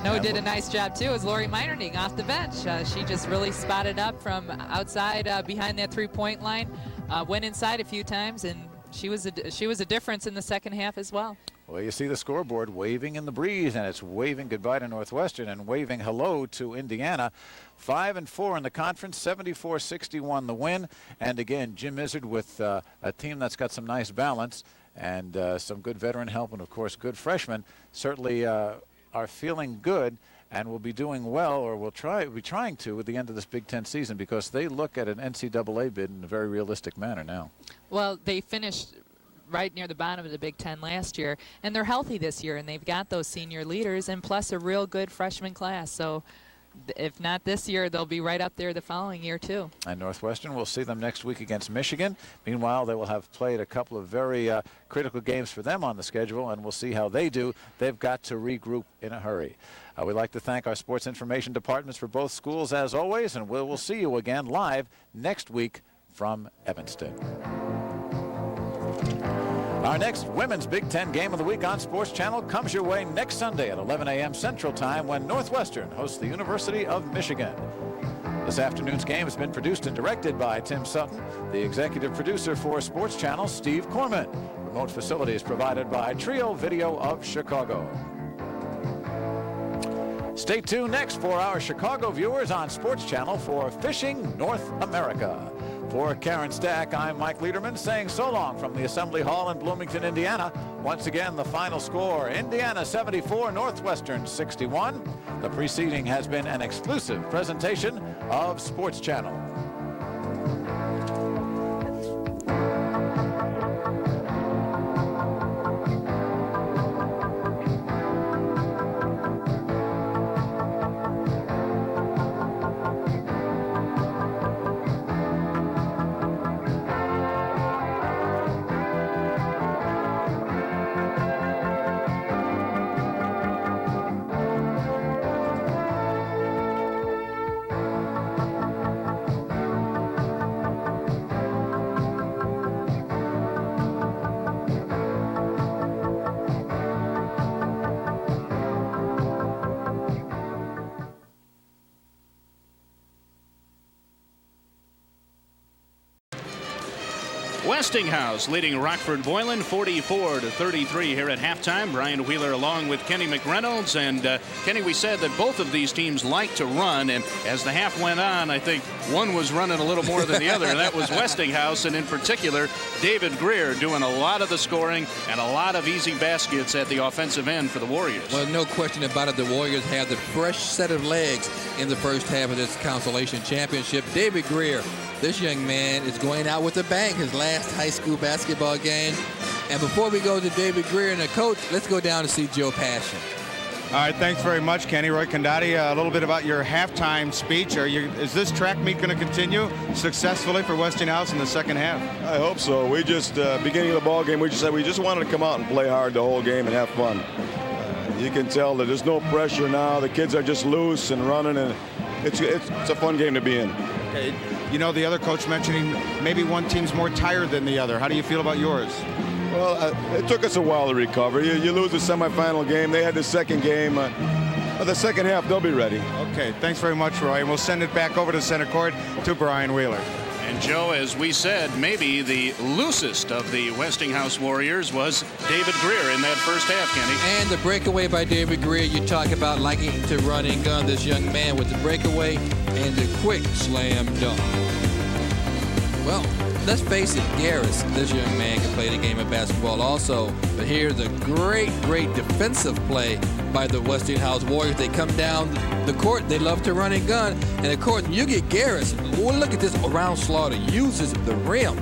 No, did a nice job too is Lori Meinerding off the bench. She just really spotted up from outside behind that three-point line, went inside a few times, and she was a difference in the second half as well. Well, you see the scoreboard waving in the breeze, and it's waving goodbye to Northwestern and waving hello to Indiana. 5-4 in the conference, 74-61 the win. And again, Jim Izzard with a team that's got some nice balance and some good veteran help, and of course good freshmen certainly are feeling good and will be doing well, or will be trying to at the end of this Big Ten season, because they look at an NCAA bid in a very realistic manner now. Well, they finished right near the bottom of the Big Ten last year, and they're healthy this year, and they've got those senior leaders and plus a real good freshman class. So if not this year, they'll be right up there the following year too. And Northwestern, we'll see them next week against Michigan. Meanwhile, they will have played a couple of very critical games for them on the schedule, and we'll see how they do. They've got to regroup in a hurry. We'd like to thank our sports information departments for both schools as always, and we'll see you again live next week from Evanston. Our next Women's Big Ten Game of the Week on Sports Channel comes your way next Sunday at 11 a.m. Central Time when Northwestern hosts the University of Michigan. This afternoon's game has been produced and directed by Tim Sutton. The executive producer for Sports Channel, Steve Corman. Remote facilities provided by Trio Video of Chicago. Stay tuned next for our Chicago viewers on Sports Channel for Fishing North America. For Karen Stack, I'm Mike Liederman saying so long from the Assembly Hall in Bloomington, Indiana. Once again, the final score, Indiana 74, Northwestern 61. The preceding has been an exclusive presentation of Sports Channel. Westinghouse leading Rockford Boylan 44-33 here at halftime. Brian Wheeler along with Kenny McReynolds. And Kenny, we said that both of these teams like to run, and as the half went on, I think one was running a little more than the other, and that was Westinghouse, and in particular David Greer doing a lot of the scoring and a lot of easy baskets at the offensive end for the Warriors. Well, no question about it. The Warriors had the fresh set of legs in the first half of this consolation championship. David Greer, this young man, is going out with a bang, his last high school basketball game. And before we go to David Greer and the coach, let's go down to see Joe Passion. All right, thanks very much, Kenny. Roy Condotti, a little bit about your halftime speech. Is this track meet going to continue successfully for Westinghouse in the second half? I hope so. We just, beginning of the ball game, we just said we just wanted to come out and play hard the whole game and have fun. You can tell that there's no pressure now. The kids are just loose and running, and it's a fun game to be in. Okay. You know, the other coach mentioning maybe one team's more tired than the other. How do you feel about yours? Well, it took us a while to recover. You lose the semifinal game. They had the second game. The second half, they'll be ready. Okay, thanks very much, Roy. And we'll send it back over to center court to Brian Wheeler. And Joe, as we said, maybe the loosest of the Westinghouse Warriors was David Greer in that first half, Kenny. And the breakaway by David Greer, you talk about liking to run and gun, this young man with the breakaway and the quick slam dunk. Well, let's face it, Garris, this young man can play the game of basketball also. But here's a great, great defensive play by the Westinghouse Warriors. They come down the court. They love to run and gun. And of course, you get Garris. Well, look at this around Slaughter. Uses the rim.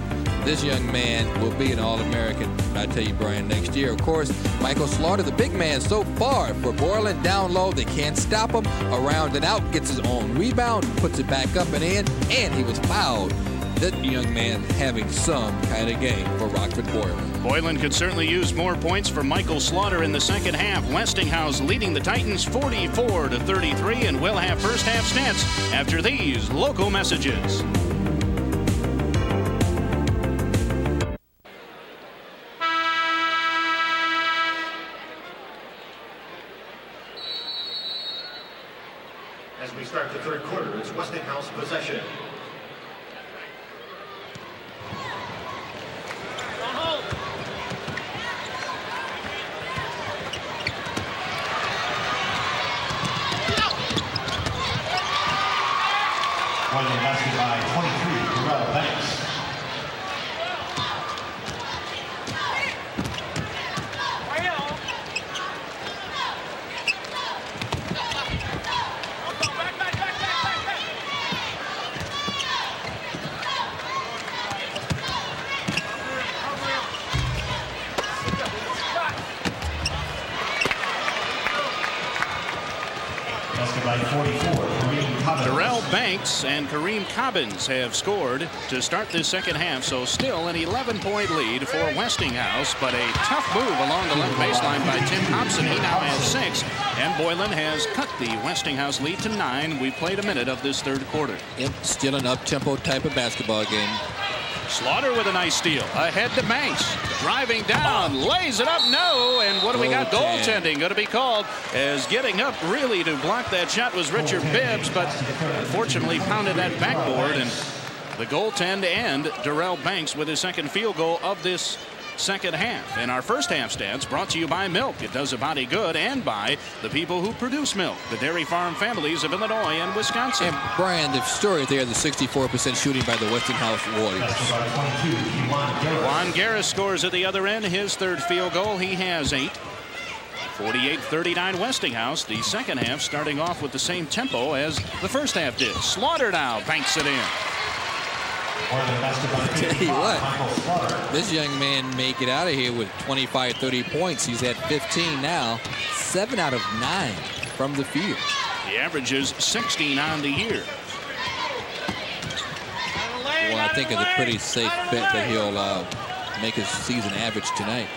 This young man will be an All-American, I tell you, Brian, next year. Of course, Michael Slaughter, the big man so far for Boylan, down low. They can't stop him. Around and out, gets his own rebound, puts it back up and in, and he was fouled. That young man having some kind of game for Rockford Boylan. Boylan could certainly use more points for Michael Slaughter in the second half. Westinghouse leading the Titans 44-33, and we'll have first half stats after these local messages. As we start the third quarter, it's Westinghouse possession. Boylan basket by 23, Darrell Banks. Basket by 44, Darrell Banks and Kareem Cobbins have scored to start this second half, so still an 11-point lead for Westinghouse, but a tough move along the left baseline by Tim Hobson. He now has 6, and Boylan has cut the Westinghouse lead to 9. We've played a minute of this third quarter. Yep, still an up-tempo type of basketball game. Slaughter with a nice steal. Ahead to Banks. Driving down. Lays it up. No. And what do we got? Goaltending going to be called, as getting up really to block that shot was Richard Bibbs, but unfortunately pounded that backboard. And the goaltend and Darrell Banks with his second field goal of this second half. And our first half stats brought to you by Milk. It does a body good, and by the people who produce milk, the dairy farm families of Illinois and Wisconsin. And Brian, the story there, the 64% shooting by the Westinghouse Warriors. Juan Garris scores at the other end, his third field goal. He has 8. 48-39 Westinghouse. The second half starting off with the same tempo as the first half did. Slaughter now banks it in. I'll tell you what, this young man may get out of here with 25, 30 points. He's at 15 now, 7 out of 9 from the field. He averages 16 on the year. Well, I think it's a pretty safe bet that he'll make his season average tonight.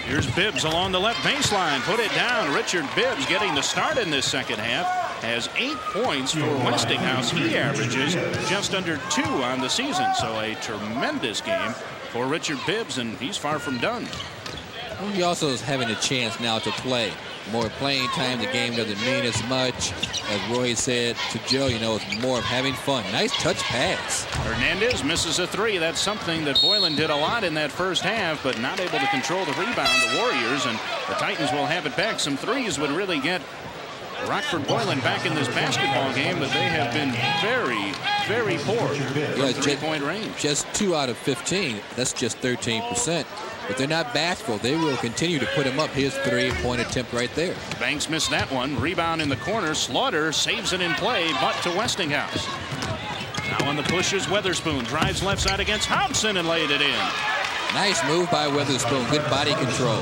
Here's Bibbs along the left baseline. Put it down. Richard Bibbs getting the start in this second half. Has 8 points for Westinghouse. He averages just under 2 on the season. So a tremendous game for Richard Bibbs, and he's far from done. Well, he also is having a chance now to play. More playing time. The game doesn't mean as much. As Roy said to Joe, you know, it's more of having fun. Nice touch pass. Hernandez misses a 3. That's something that Boylan did a lot in that first half, but not able to control the rebound. The Warriors and the Titans will have it back. Some threes would really get Rockford Boylan back in this basketball game, but they have been very, very poor from three-point range. Just 2 out of 15. That's just 13%. But they're not bashful. They will continue to put him up. His 3-point attempt right there. Banks missed that one. Rebound in the corner. Slaughter saves it in play, but to Westinghouse. Now on the push is Weatherspoon. Drives left side against Hobson and laid it in. Nice move by Weatherspoon. Good body control.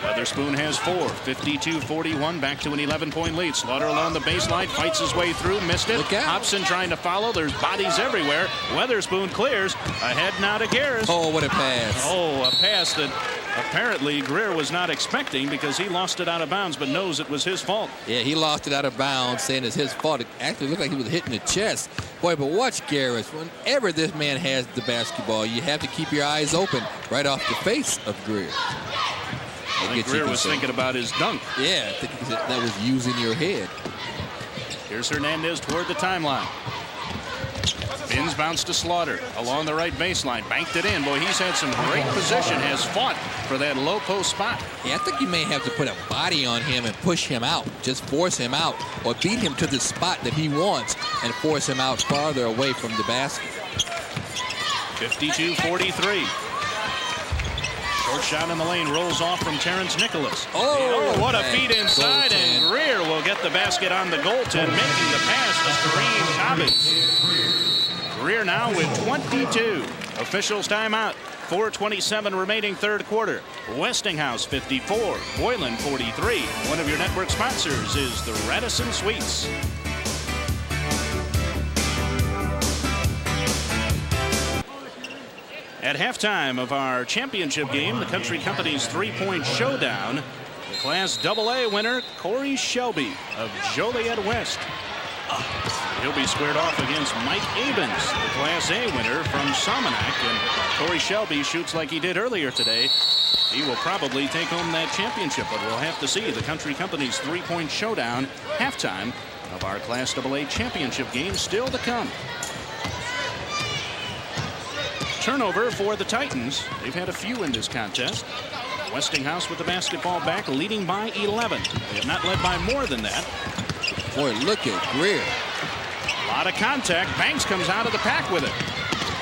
Weatherspoon has 4. 52-41. Back to an 11-point lead. Slaughter along the baseline. Fights his way through. Missed it. Hobson trying to follow. There's bodies everywhere. Weatherspoon clears. Ahead now to Garris. Oh, what a pass. Oh, a pass that apparently Greer was not expecting because he lost it out of bounds, but knows it was his fault. Yeah, he lost it out of bounds, saying it's his fault. It actually looked like he was hitting the chest. Boy, but watch Garris. Whenever this man has the basketball, you have to keep your eyes open right off the face of Greer. I think Greer was thinking about his dunk. Yeah, I think that was using your head. Here's Hernandez toward the timeline. Spins bounce to Slaughter along the right baseline. Banked it in. Boy, he's had some great position. Has fought for that low post spot. Yeah, I think you may have to put a body on him and push him out. Just force him out or beat him to the spot that he wants and force him out farther away from the basket. 52-43. Short shot in the lane rolls off from Terrence Nicholas. Oh, what a feed inside, and Greer will get the basket on the goaltend, making the pass to Kareem Cobbins. Greer now with 22. Officials timeout. 4:27 remaining third quarter. Westinghouse 54, Boylan 43. One of your network sponsors is the Radisson Suites. At halftime of our championship game, the Country Company's three-point showdown, the Class AA winner, Corey Shelby of Joliet West. He'll be squared off against Mike Abens, the Class A winner from Salmonac. And Corey Shelby shoots like he did earlier today. He will probably take home that championship, but we'll have to see. The Country Company's three-point showdown, halftime of our Class AA championship game, still to come. Turnover for the Titans. They've had a few in this contest. Westinghouse with the basketball back, leading by 11. They have not led by more than that. Boy, look at Greer. A lot of contact. Banks comes out of the pack with it.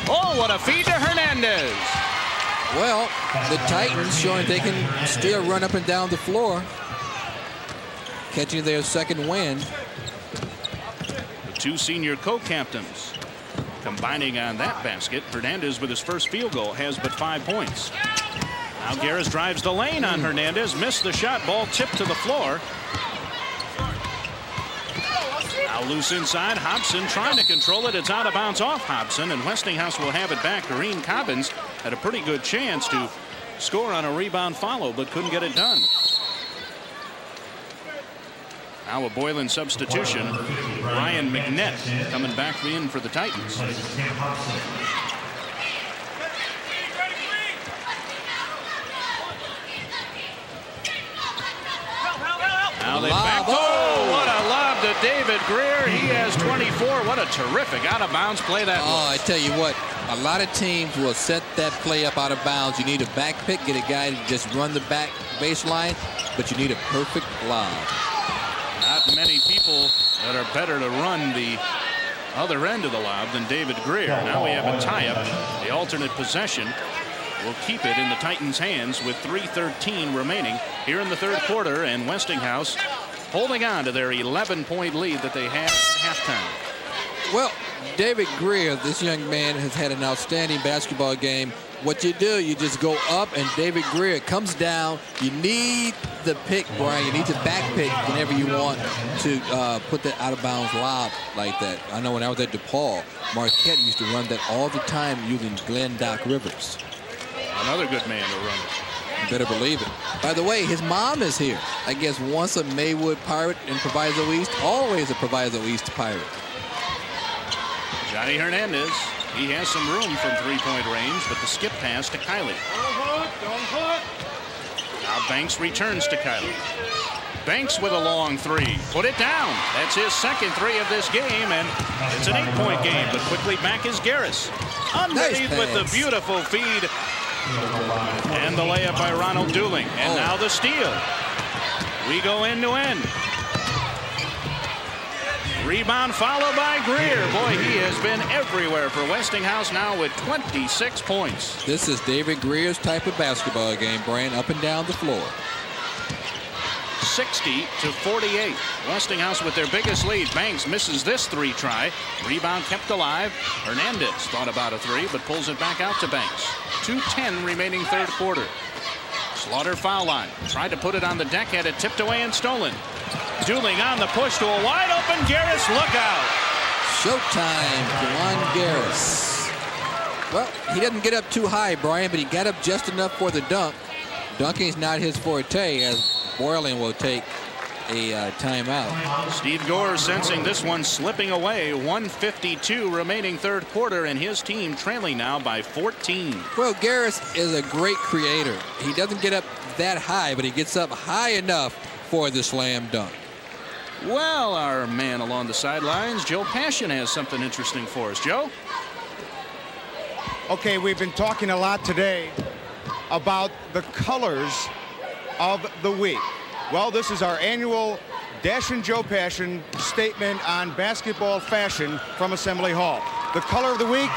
Oh, what a feed to Hernandez. Well, the Titans showing they can still run up and down the floor, catching their second win. The two senior co-captains combining on that basket. Hernandez with his first field goal has but 5 points. Now Garris drives the lane on Hernandez. Missed the shot. Ball tipped to the floor. Now loose inside. Hobson trying to control it. It's out of bounds off Hobson, and Westinghouse will have it back. Kareem Cobbins had a pretty good chance to score on a rebound follow, but couldn't get it done. Now a Boylan substitution. Ryan McNett coming back in for the Titans. Now they back. Oh, what a lob to David Greer. He has 24. What a terrific out-of-bounds play that was. Oh, I tell you what, A lot of teams will set that play up out of bounds. You need a back pick, get a guy to just run the back baseline, but you need a perfect lob. Not many people that are better to run the other end of the lob than David Greer. Now we have a tie-up. The alternate possession will keep it in the Titans' hands with 3:13 remaining here in the third quarter, and Westinghouse holding on to their 11-point lead that they had at halftime. Well, David Greer, this young man, has had an outstanding basketball game. What you do, you just go up, and David Greer comes down. You need the pick, Brian. You need to back pick whenever you want to put that out-of-bounds lob like that. I know when I was at DePaul, Marquette used to run that all the time using Glenn Doc Rivers. Another good man to run it. You better believe it. By the way, his mom is here. I guess once a Maywood Pirate in Proviso East, always a Proviso East Pirate. Johnny Hernandez, he has some room from three-point range, but the skip pass to Kiley. Now Banks returns to Kiley. Banks with a long three. Put it down. That's his second three of this game, and it's an 8-point game, but quickly back is Garris. Underneath Nice with the beautiful feed. And the layup by Ronald Dooling. And now the steal. We go end to end. Rebound followed by Greer. Boy, he has been everywhere for Westinghouse now with 26 points. This is David Greer's type of basketball game, Brian, up and down the floor. 60-48. Westinghouse with their biggest lead. Banks misses this three try. Rebound kept alive. Hernandez thought about a three, but pulls it back out to Banks. 2:10 remaining third quarter. Slaughter foul line. Tried to put it on the deck, had it tipped away and stolen. Dooling on the push to a wide open Garris. Look out. Showtime, Juwan Garris. Well, he doesn't get up too high, Brian, but he got up just enough for the dunk. Dunking's not his forte, as Boylan will take a timeout. Steve Gore sensing this one slipping away. 1:52 remaining third quarter, and his team trailing now by 14. Well, Garris is a great creator. He doesn't get up that high, but he gets up high enough for the slam dunk. Well, our man along the sidelines, Joe Passion, has something interesting for us. Joe? Okay, we've been talking a lot today about the colors of the week. Well, this is our annual Dashin' Joe Passion statement on basketball fashion from Assembly Hall. The color of the week,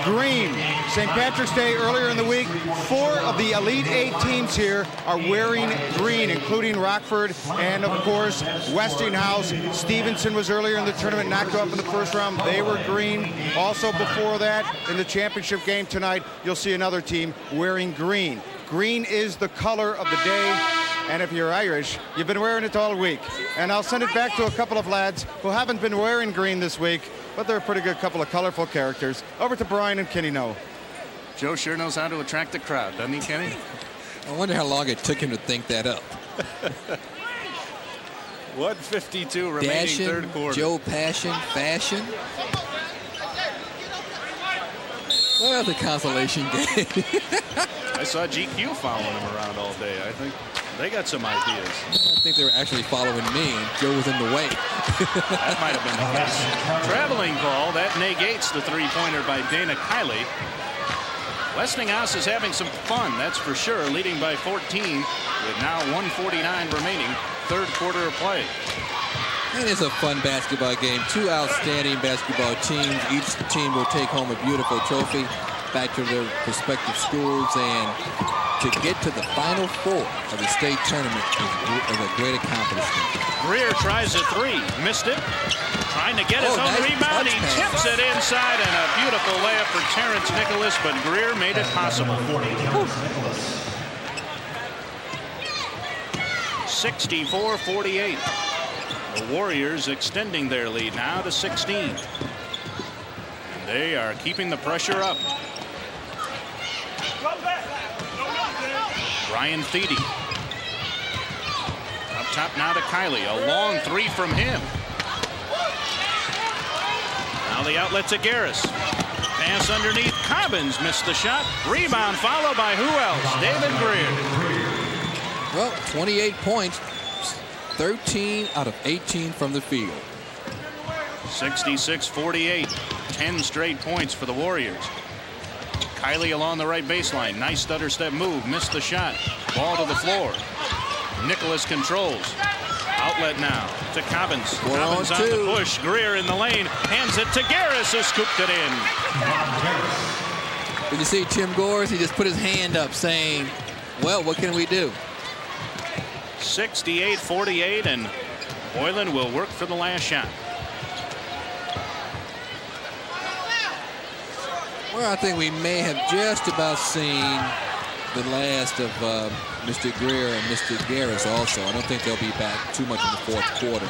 green. St. Patrick's Day earlier in the week, 4 of the Elite 8 teams here are wearing green, including Rockford and, of course, Westinghouse. Stevenson was earlier in the tournament, knocked off in the first round. They were green. Also before that, in the championship game tonight, you'll see another team wearing green. Green is the color of the day. And if you're Irish, you've been wearing it all week. And I'll send it back to a couple of lads who haven't been wearing green this week, but they're a pretty good couple of colorful characters. Over to Brian and Kenny No. Joe sure knows how to attract the crowd, doesn't he, Kenny? I wonder how long it took him to think that up. 1:52 remaining Dashin', third quarter. Joe Passion, fashion. Well, the consolation game. I saw GQ following him around all day. I think they got some ideas. I think they were actually following me, and Joe was in the way. That might have been the case. Traveling call. That negates the three-pointer by Dana Kiley. Westinghouse is having some fun, that's for sure, leading by 14 with now 1:49 remaining third quarter of play. And it's a fun basketball game. 2 outstanding basketball teams. Each team will take home a beautiful trophy back to their respective schools. And to get to the Final Four of the state tournament is a great accomplishment. Greer tries a three, missed it. Trying to get his own nice rebound. He touch tips it inside, and a beautiful layup for Terrence Nicholas, but Greer made it possible. 64-48. The Warriors extending their lead now to 16. And they are keeping the pressure up. Brian Thede. Up top now to Kiley. A long three from him. Now the outlet to Garris. Pass underneath. Cobbins missed the shot. Rebound followed by who else? David Greer. Well, 28 points. 13 out of 18 from the field. 66-48. 10 straight points for the Warriors. Kylie along the right baseline. Nice stutter step move. Missed the shot. Ball to the floor. Nicholas controls. Outlet now to Cobbins. Cobbins on the push. Greer in the lane. Hands it to Garris, who scooped it in. Did you see Tim Gores? He just put his hand up saying, well, what can we do? 68-48, and Boylan will work for the last shot. Well, I think we may have just about seen the last of Mr. Greer and Mr. Garris also. I don't think they'll be back too much in the fourth quarter.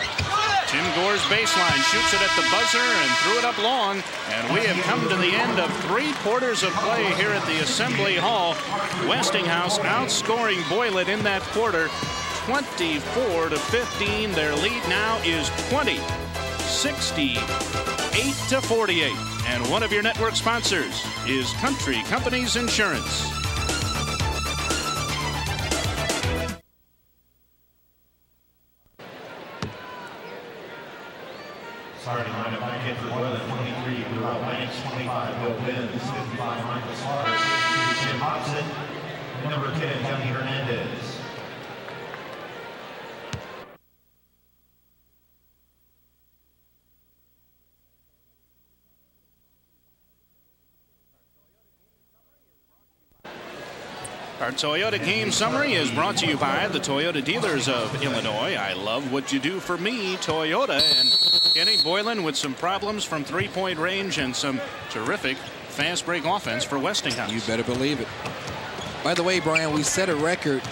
Tim Gore's baseline, shoots it at the buzzer and threw it up long. And we have come to the end of 3 quarters of play here at the Assembly Hall. Westinghouse outscoring Boylan in that quarter 24-15. Their lead now is 20, 68-48. And one of your network sponsors is Country Companies Insurance. Starting lineup, Mike for Boylan, 23, Durrell Banks, 25, Bill Wins, 55, Michael Slaughter, 62, Tim Hobson, and number 10, Johnny Hernandez. Our Toyota game summary is brought to you by the Toyota dealers of Illinois. I love what you do for me, Toyota. And Kenny Boylan with some problems from three-point range and some terrific fast break offense for Westinghouse. You better believe it. By the way, Brian, we set a record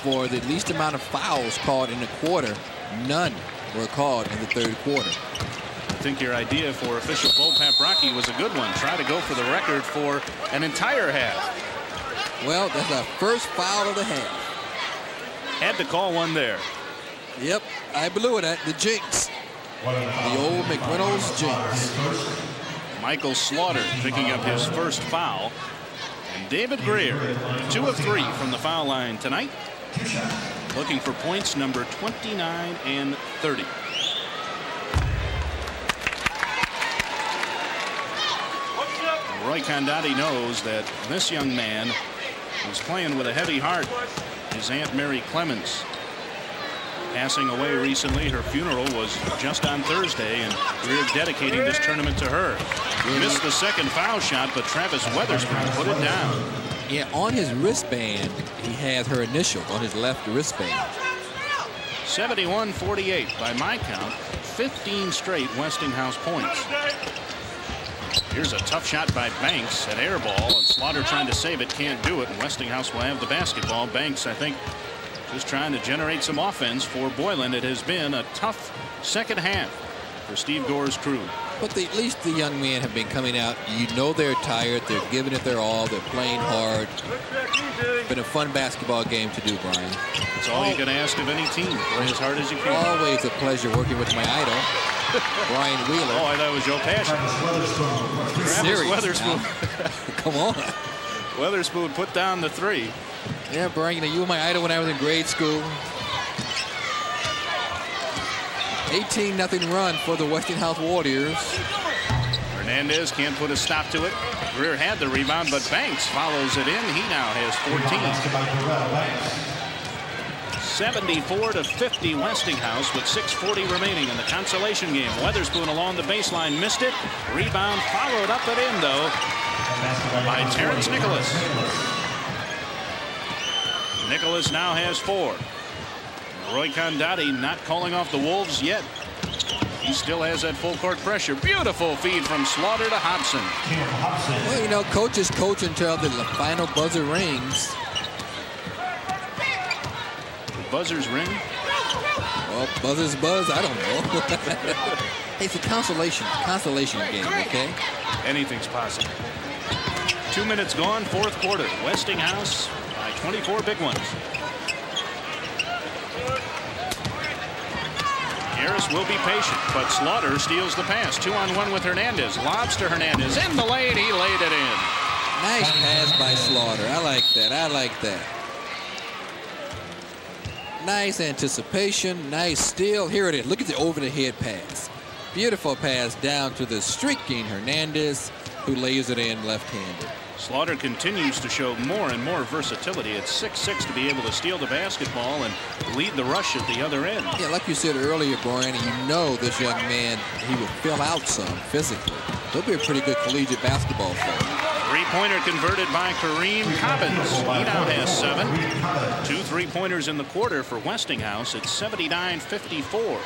for the least amount of fouls called in a quarter. None were called in the third quarter. I think your idea for official Bullpen Brocky was a good one. Try to go for the record for an entire half. Well, that's our first foul of the half. Had to call one there. Yep, I blew it at the jinx. The old McReynolds jinx. Michael Slaughter picking up his first foul. And David Greer, 2 of 3 from the foul line tonight. Looking for points number 29 and 30. Roy Condotti knows that this young man is playing with a heavy heart. His Aunt Mary Clemens passing away recently. Her funeral was just on Thursday, and we're dedicating this tournament to her. Missed the second foul shot, but Travis Weatherspoon put it down. Yeah, on his wristband, he has her initial on his left wristband. 71-48 by my count. 15 straight Westinghouse points. Here's a tough shot by Banks, an air ball, and Slaughter trying to save it, can't do it, and Westinghouse will have the basketball. Banks, I think, just trying to generate some offense for Boylan. It has been a tough second half for Steve Gore's crew. But at least the young men have been coming out. You know they're tired. They're giving it their all. They're playing hard. It's been a fun basketball game to do, Brian. It's all you can ask of any team. Play as hard as you can. Always a pleasure working with my idol, Brian Wheeler. Oh, I thought it was Joe Passion. Travis Weatherspoon. Come on. Weatherspoon put down the 3. Yeah, Brian, you were my idol when I was in grade school. 18-0 run for the Westinghouse Warriors. Hernandez can't put a stop to it. Greer had the rebound, but Banks follows it in. He now has 14. 74-50 Westinghouse with 6:40 remaining in the consolation game. Weatherspoon along the baseline, missed it. Rebound followed up and in, though, by Terrence Nicholas. Nicholas now has 4. Roy Condotti not calling off the Wolves yet. He still has that full court pressure. Beautiful feed from Slaughter to Hobson. Well, you know, coaches coach until the final buzzer rings. The buzzers ring? Well, buzzers buzz, I don't know. Hey, it's a consolation game, okay? Anything's possible. 2 minutes gone, fourth quarter. Westinghouse by 24 big ones. Harris will be patient, but Slaughter steals the pass. 2-on-1 with Hernandez. Lobs to Hernandez. In the lane, he laid it in. Nice pass by Slaughter. I like that. I like that. Nice anticipation. Nice steal. Here it is. Look at the over-the-head pass. Beautiful pass down to the streaking Hernandez, who lays it in left-handed. Slaughter continues to show more and more versatility at 6'6" to be able to steal the basketball and lead the rush at the other end. Yeah, like you said earlier, Brian, you know this young man, he will fill out some physically. He'll be a pretty good collegiate basketball player. Three-pointer converted by Kareem Cobbins. He now has 7. 2 3-pointers in the quarter for Westinghouse. It's 79-54.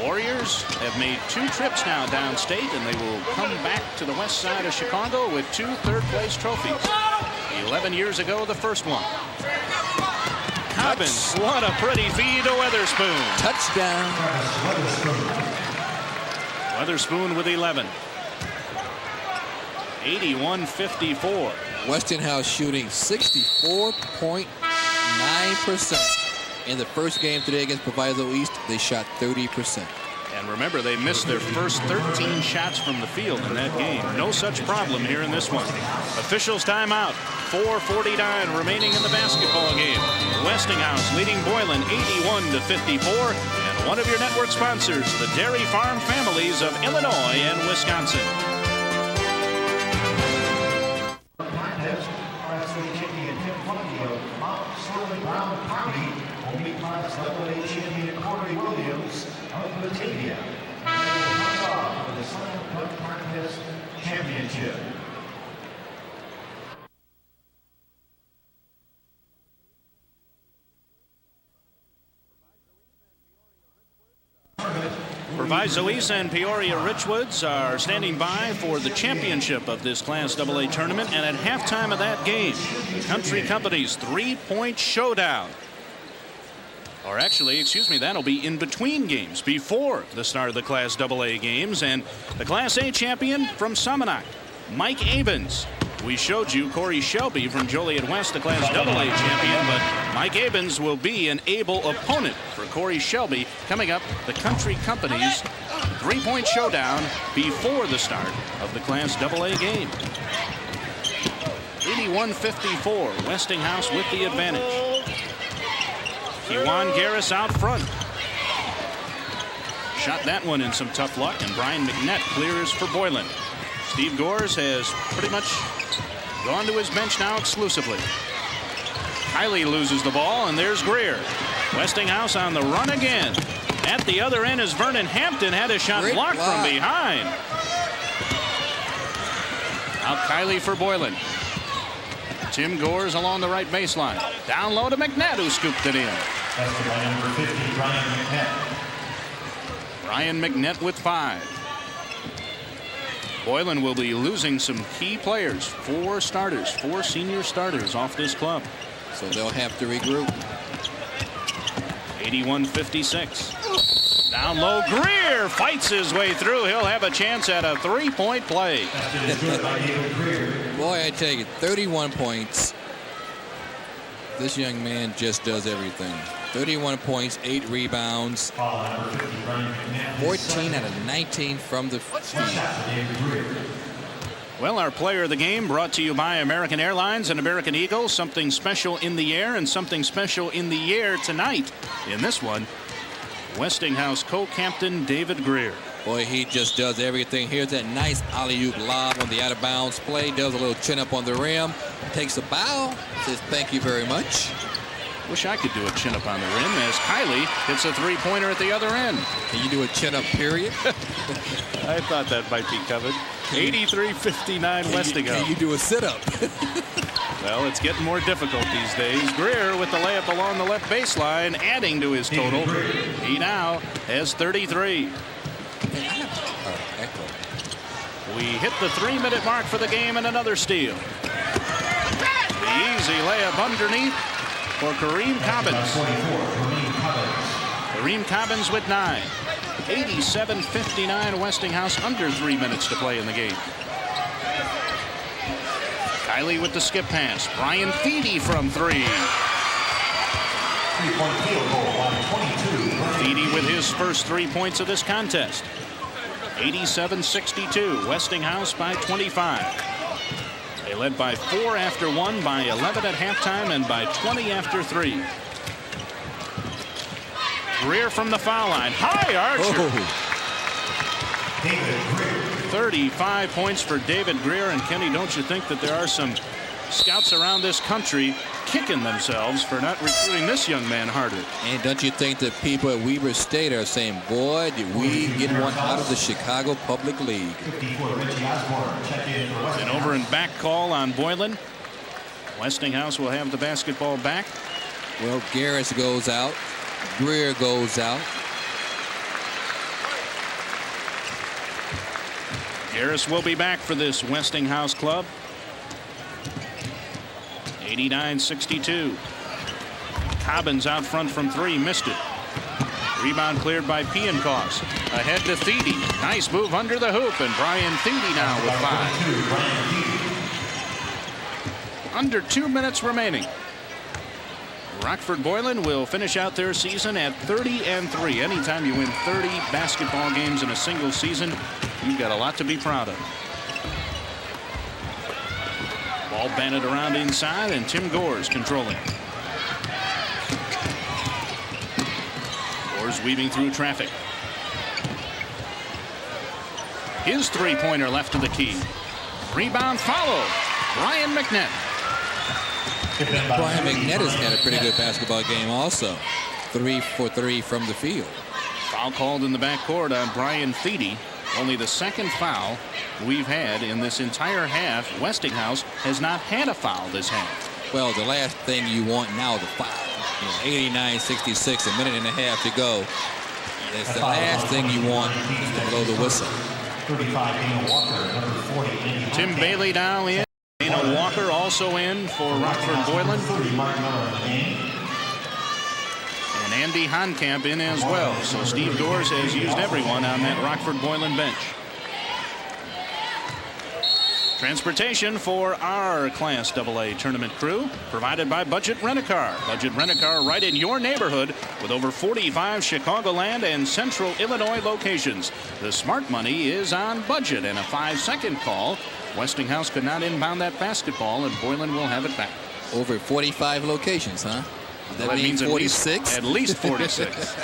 Warriors have made 2 trips now downstate, and they will come back to the west side of Chicago with 2 third-place trophies. 11 years ago, the first one. Cobbins, what a pretty feed to Weatherspoon. Touchdown. Weatherspoon with 11. 81-54. Westinghouse shooting 64.9%. In the first game today against Proviso East, they shot 30%. And remember, they missed their first 13 shots from the field in that game. No such problem here in this one. Officials timeout. 4:49 remaining in the basketball game. Westinghouse leading Boylan 81-54. And one of your network sponsors, the dairy farm families of Illinois and Wisconsin. Champion Corey Williams of Batavia. And for the Slam Dunk Contest Championship. Proviso East and Peoria Richwoods are standing by for the championship of this Class AA tournament. And at halftime of that game, Country Company's 3-point showdown. Or actually, excuse me, that'll be in between games before the start of the Class AA games. And the Class A champion from Somonauk, Mike Abens. We showed you Corey Shelby from Joliet West, the Class AA champion, but Mike Abens will be an able opponent for Corey Shelby coming up the Country Company's 3-point showdown before the start of the Class AA game. 81-54, Westinghouse with the advantage. Kewan Garris out front. Shot that one in some tough luck, and Brian McNett clears for Boylan. Steve Gores has pretty much gone to his bench now exclusively. Kiley loses the ball, and there's Greer. Westinghouse on the run again. At the other end is Vernon Hampton, had a shot blocked from behind. Out Kiley for Boylan. Tim Gores along the right baseline. Down low to McNett, who scooped it in. That's by number 50, Brian McNett. Brian McNett with 5. Boylan will be losing some key players. 4 starters, 4 senior starters off this club. So they'll have to regroup. 81-56. Down low, Greer fights his way through. He'll have a chance at a 3-point play. Boy, I tell you, 31 points. This young man just does everything. 31 points, 8 rebounds, 14 out of 19 from the field. Well, our player of the game brought to you by American Airlines and American Eagle. Something special in the air and something special in the air tonight. In this one, Westinghouse co-captain David Greer. Boy, he just does everything. Here's that nice alley-oop lob on the out-of-bounds play. Does a little chin-up on the rim. Takes a bow. Says thank you very much. Wish I could do a chin-up on the rim as Kiley hits a 3-pointer at the other end. Can you do a chin-up period? I thought that might be covered. 83-59 Westinghouse. Can you do a sit-up? Well, it's getting more difficult these days. Greer with the layup along the left baseline, adding to his total. He now has 33. We hit the 3-minute mark for the game and another steal. The easy layup underneath for Kareem Cobbins. Kareem Cobbins with 9. 87-59 Westinghouse, under 3 minutes to play in the game. Kiley with the skip pass. Brian Feedy from 3. 3-point field goal by 22. Feedy with his first 3 points of this contest. 87-62, Westinghouse by 25. They led by 4 after 1, by 11 at halftime, and by 20 after 3. Greer from the foul line. High archer. David Greer. 35 points for David Greer. And Kenny, don't you think that there are some scouts around this country kicking themselves for not recruiting this young man harder? And don't you think that people at Weber State are saying, boy, did we get one out of the Chicago Public League? An over and back call on Boylan. Westinghouse will have the basketball back. Well, Garris goes out. Greer goes out. Garris will be back for this Westinghouse club. 89-62. Cobbins out front from three, missed it. Rebound cleared by Piankos. Ahead to Thede. Nice move under the hoop, and Brian Thede now with 5. Under 2 minutes remaining. Rockford Boylan will finish out their season at 30-3. Anytime you win 30 basketball games in a single season, you've got a lot to be proud of. Ball banded around inside, and Tim Gores controlling. Gores weaving through traffic. His three-pointer left of the key. Rebound followed. Brian McNett. Brian McNett has had a pretty good basketball game also. 3 for 3 from the field. Foul called in the backcourt on Brian Thede. Only the second foul we've had in this entire half. Westinghouse has not had a foul this half. Well, the last thing you want now is a foul. 89-66, a minute and a half to go. It's the last thing you want is to blow the whistle. 35, Dana Walker, number 40. Tim Bailey now in. Dana Walker also in for Rockford Boylan. And Andy Honkamp in as well. So Steve Gores has used everyone on that Rockford Boylan bench. Transportation for our Class AA tournament crew provided by Budget Rent-A-Car. Budget Rent-A-Car right in your neighborhood with over 45 Chicagoland and Central Illinois locations. The smart money is on budget, and a 5-second call. Westinghouse could not inbound that basketball, and Boylan will have it back. Over 45 locations, huh? That means 46? At least 46.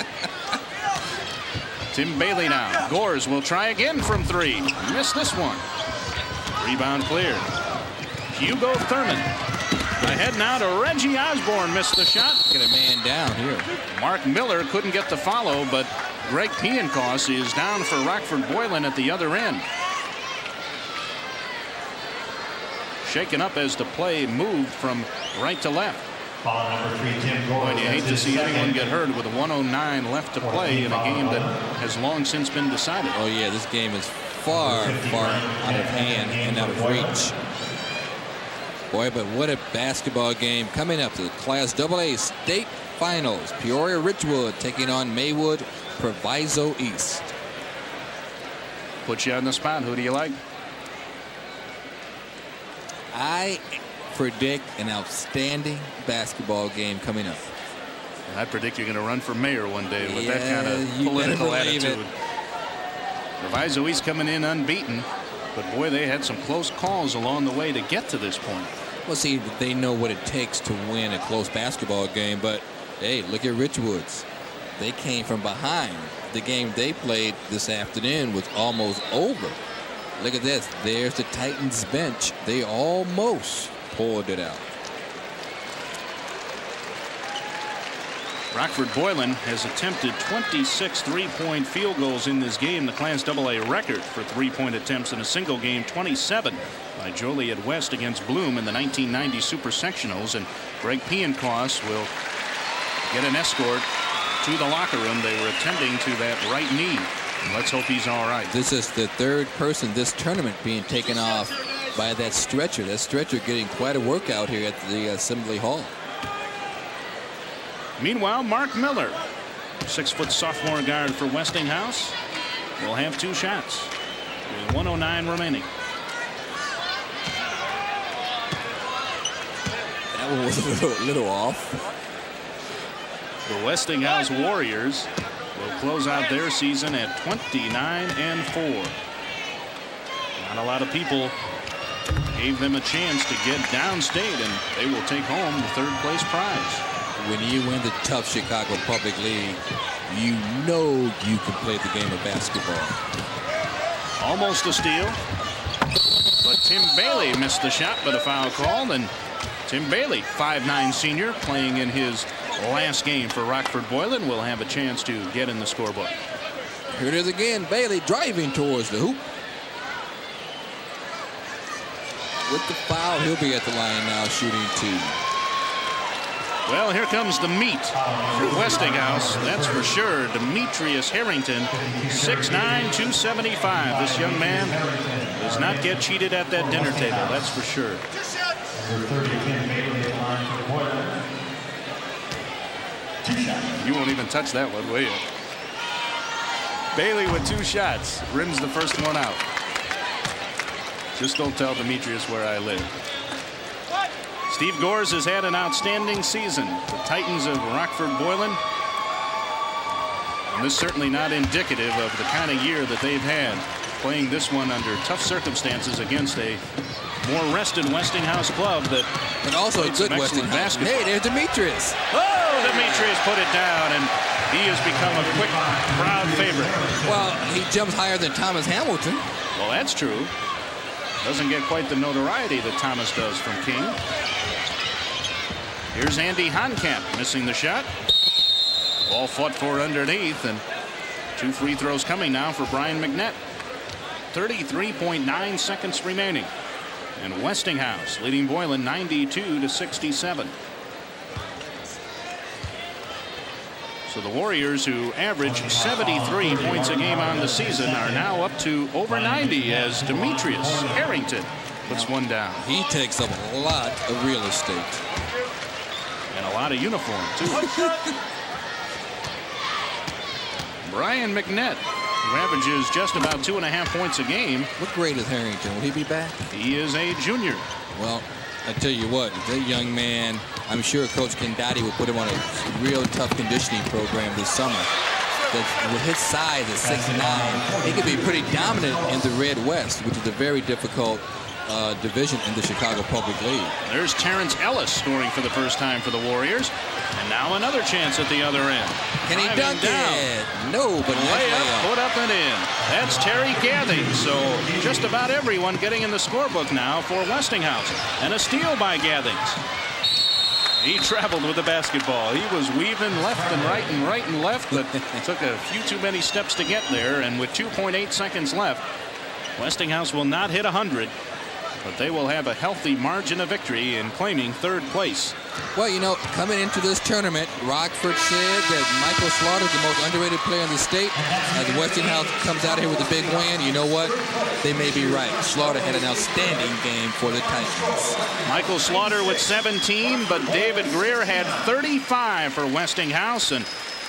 Tim Bailey now. Gores will try again from three. Missed this one. Rebound cleared. Hugo Thurman. Ahead now to Reggie Osborne. Missed the shot. Get a man down here. Mark Miller couldn't get the follow, but Greg Piankos is down for Rockford Boylan at the other end. Shaken up as the play moved from right to left. Number 3, Tim Gores. Boy, you hate to see anyone get hurt with 1:09 left to play in a game that has long since been decided. Oh yeah, this game is far out of hand and out of reach. Boy, but what a basketball game coming up to the Class AA State Finals. Peoria Ridgewood taking on Maywood Proviso East. Put you on the spot. Who do you like? I predict an outstanding basketball game coming up. I predict you're going to run for mayor one day with that kind of political attitude. Proviso East coming in unbeaten, but boy, they had some close calls along the way to get to this point. Well, see, they know what it takes to win a close basketball game, but hey, look at Richwoods. They came from behind. The game they played this afternoon was almost over. Look at this. There's the Titans bench. They almost pulled it out. Rockford Boylan has attempted 26 three-point field goals in this game, the Class AA record for three-point attempts in a single game, 27 by Joliet West against Bloom in the 1990 Super Sectionals. And Greg Piankos will get an escort to the locker room. They were attending to that right knee. Let's hope he's all right. This is the third person this tournament being taken off by that stretcher. That stretcher getting quite a workout here at the Assembly Hall. Meanwhile, Mark Miller, 6-foot sophomore guard for Westinghouse, will have two shots with 1:09 remaining. That one was a little off. The Westinghouse Warriors will close out their season at 29-4. Not a lot of people gave them a chance to get downstate, and they will take home the third-place prize. When you win the tough Chicago Public League, you know you can play the game of basketball. Almost a steal. But Tim Bailey missed the shot by the foul call. And Tim Bailey, 5'9" senior, playing in his last game for Rockford Boylan, will have a chance to get in the scorebook. Here it is again. Bailey driving towards the hoop. With the foul, he'll be at the line now, shooting 2. Well, here comes the meat for Westinghouse. That's for sure. Demetrius Harrington, 6'9", 275. This young man does not get cheated at that dinner table. That's for sure. You won't even touch that one, will you? Bailey with 2 shots. Rims the first one out. Just don't tell Demetrius where I live. Steve Gores has had an outstanding season. The Titans of Rockford Boylan. And this is certainly not indicative of the kind of year that they've had, playing this one under tough circumstances against a more rested Westinghouse club that and also a good Westinghouse. Hey, there's Demetrius. Oh, Demetrius put it down, and he has become a quick, proud favorite. Well, he jumps higher than Thomas Hamilton. Well, that's true. Doesn't get quite the notoriety that Thomas does from King. Here's Andy Honkamp missing the shot. Ball fought for underneath, and 2 free throws coming now for Brian McNett. 33.9 seconds remaining. And Westinghouse leading Boylan 92-67. So the Warriors, who average 73 points a game on the season, are now up to over 90 as Demetrius Harrington puts one down. He takes up a lot of real estate. And a lot of uniform, too. Brian McNett, who averages just about 2.5 points a game. What grade is Harrington? Will he be back? He is a junior. Well, I tell you what, that young man, I'm sure Coach Kendati will put him on a real tough conditioning program this summer. With his size at 6'9", he could be pretty dominant in the Red West, which is a very difficult division in the Chicago Public League. There's Terrence Ellis scoring for the first time for the Warriors. And now another chance at the other end. Can he dunk it? No, but layup, put up and in. That's Terry Gathing. So just about everyone getting in the scorebook now for Westinghouse. And a steal by Gathings. He traveled with the basketball. He was weaving left and left, but took a few too many steps to get there. And with 2.8 seconds left, Westinghouse will not hit 100. But they will have a healthy margin of victory in claiming 3rd place. Well, you know, coming into this tournament, Rockford said that Michael Slaughter is the most underrated player in the state. As Westinghouse comes out here with a big win, you know what? They may be right. Slaughter had an outstanding game for the Titans. Michael Slaughter with 17, but David Greer had 35 for Westinghouse. And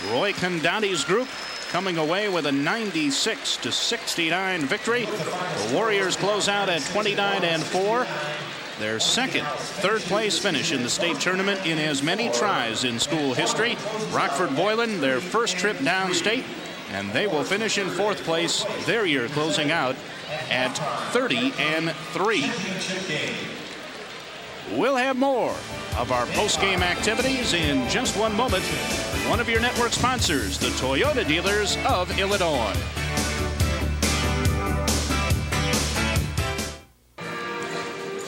Roy Condati's group coming away with a 96-69 victory. The Warriors close out at 29-4. Their third place finish in the state tournament in as many tries in school history. Rockford Boylan, their first trip downstate, and they will finish in 4th place, their year closing out at 30-3. We'll have more of our post-game activities in just one moment. One of your network sponsors, the Toyota dealers of Illinois.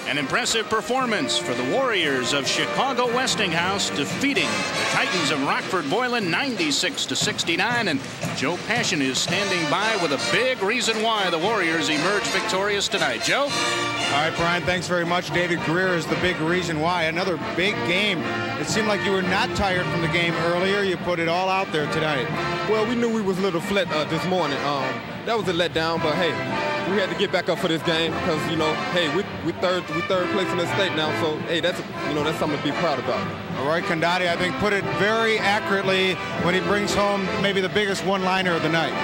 An impressive performance for the Warriors of Chicago Westinghouse, defeating the Titans of Rockford Boylan 96-69. And Joe Passion is standing by with a big reason why the Warriors emerged victorious tonight. Joe? All right, Brian, thanks very much. David Greer is the big reason why. Another big game. It seemed like you were not tired from the game earlier. You put it all out there tonight. Well, we knew we was a little flat this morning. That was a letdown, but hey, we had to get back up for this game because, you know, hey, we third place in the state now, so hey, that's something to be proud about. Roy Condati, I think, put it very accurately when he brings home maybe the biggest one-liner of the night.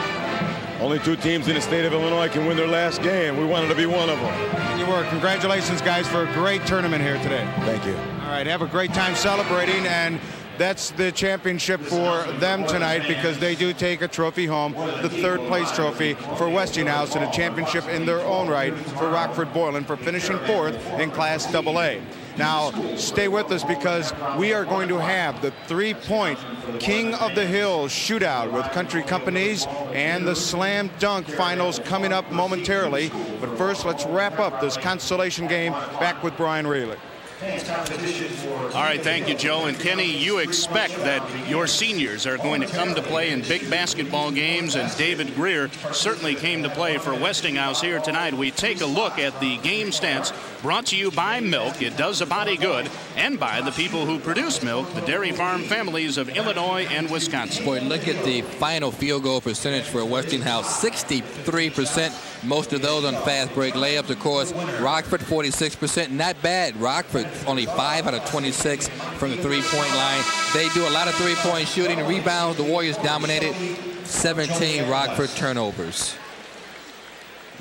Only 2 teams in the state of Illinois can win their last game. We wanted to be one of them. And you were. Congratulations, guys, for a great tournament here today. Thank you. All right, have a great time celebrating, and that's the championship for them tonight because they do take a trophy home, the 3rd place trophy for Westinghouse, and a championship in their own right for Rockford Boylan for finishing 4th in Class AA. Now, stay with us because we are going to have the three-point King of the Hill shootout with Country Companies and the Slam Dunk finals coming up momentarily. But first, let's wrap up this consolation game. Back with Brian Wheeler. All right, thank you, Joe. And Kenny, you expect that your seniors are going to come to play in big basketball games, and David Greer certainly came to play for Westinghouse here tonight. We take a look at the game stats brought to you by Milk. It does a body good, and by the people who produce milk, the dairy farm families of Illinois and Wisconsin. Boy, look at the final field goal percentage for Westinghouse, 63%. Most of those on fast break layups, of course. Rockford, 46%. Not bad. Rockford, only 5 out of 26 from the three-point line. They do a lot of three-point shooting and rebounds. The Warriors dominated. 17 Rockford turnovers.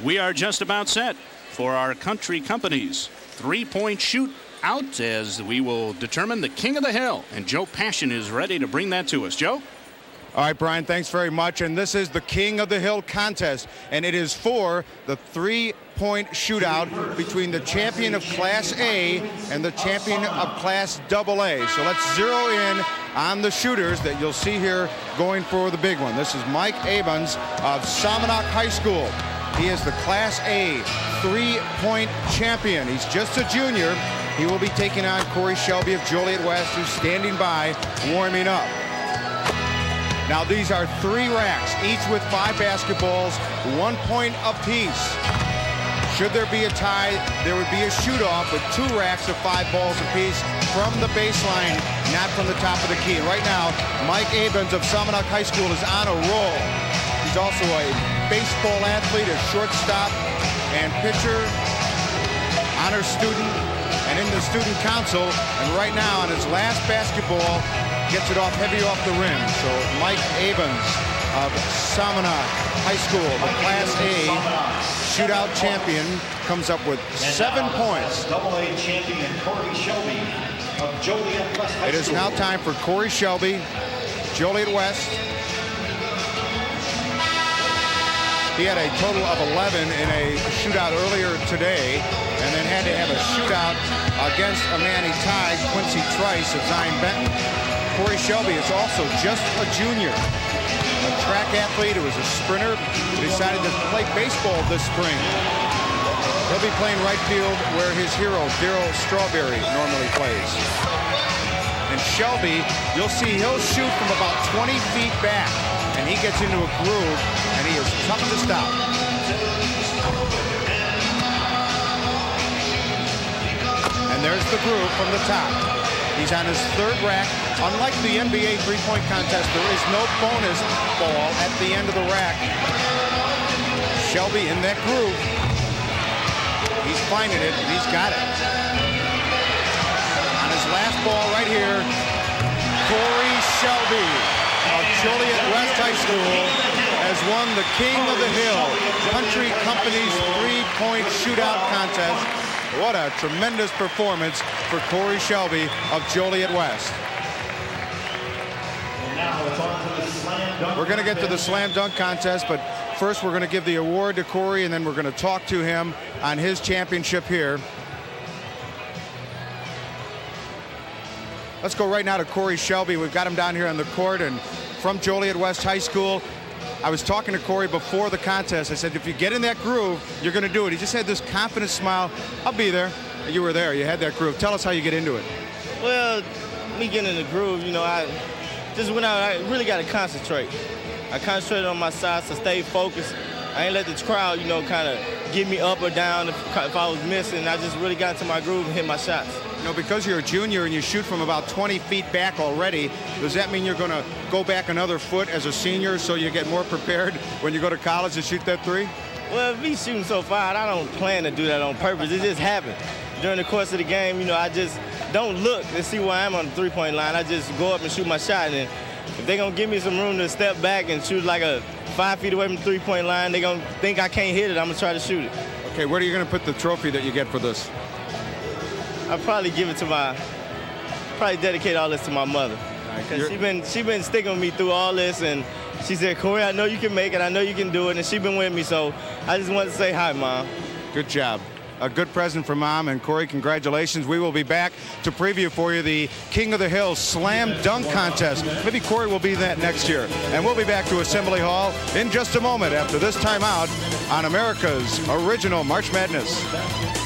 We are just about set for our Country Companies three-point shoot out as we will determine the King of the Hill. And Joe Passion is ready to bring that to us. Joe? All right, Brian, thanks very much. And this is the King of the Hill contest, and it is for the three-point shootout between the champion of Class A and the champion of Class AA. So let's zero in on the shooters that you'll see here going for the big one. This is Mike Abens of Salmonock High School. He is the Class A three-point champion. He's just a junior. He will be taking on Corey Shelby of Joliet West, who's standing by, warming up. Now these are 3 racks, each with 5 basketballs, 1 point apiece. Should there be a tie, there would be a shoot-off with 2 racks of 5 balls apiece from the baseline, not from the top of the key. Right now, Mike Abens of Salmonock High School is on a roll. He's also a baseball athlete, a shortstop and pitcher, honor student, and in the student council. And right now, on his last basketball, gets it off heavy off the rim. So Mike Abens of Salmonock High School, the Class A shootout champion, comes up with 7 points. AA champion Corey Shelby of Joliet West High School. It is now time for Corey Shelby, Joliet West. He had a total of 11 in a shootout earlier today, and then had to have a shootout against a man he tied, Quincy Trice of Zion Benton. Corey Shelby is also just a junior, a track athlete who was a sprinter, who decided to play baseball this spring. He'll be playing right field where his hero, Darryl Strawberry, normally plays. And Shelby, you'll see he'll shoot from about 20 feet back, and he gets into a groove, and he is tough to stop. And there's the groove from the top. He's on his 3rd rack. Unlike the NBA three-point contest, there is no bonus ball at the end of the rack. Shelby in that groove. He's finding it, and he's got it. On his last ball right here, Corey Shelby of Joliet West High School has won the King of the Hill Country Companies three-point shootout contest. What a tremendous performance for Corey Shelby of Joliet West. We're going to get to the slam dunk contest, but first we're going to give the award to Corey, and then we're going to talk to him on his championship here. Let's go right now to Corey Shelby. We've got him down here on the court, and from Joliet West High School. I was talking to Corey before the contest. I said, if you get in that groove, you're going to do it. He just had this confident smile. I'll be there. You were there. You had that groove. Tell us how you get into it. Well, me getting in the groove, you know, I just went out. I really got to concentrate. I concentrated on my shots. I stayed focused. I ain't let the crowd, you know, kind of get me up or down if I was missing. I just really got into my groove and hit my shots. You know, because you're a junior and you shoot from about 20 feet back already, does that mean you're going to go back another foot as a senior so you get more prepared when you go to college to shoot that three? Well, me shooting so far, I don't plan to do that on purpose. It just happened. During the course of the game, you know, I just don't look to see where I am on the three-point line. I just go up and shoot my shot. And if they're going to give me some room to step back and shoot like a 5 feet away from the three-point line, they're going to think I can't hit it. I'm going to try to shoot it. Okay, where are you going to put the trophy that you get for this? I'll probably give it to probably dedicate all this to my mother. Because she been sticking with me through all this, and she said, Corey, I know you can make it. I know you can do it, and she's been with me, so I just wanted to say hi, Mom. Good job. a good present for Mom. And Corey, congratulations. We will be back to preview for you the King of the Hill Slam Dunk Contest. Maybe Corey will be that next year. And we'll be back to Assembly Hall in just a moment after this timeout on America's original March Madness.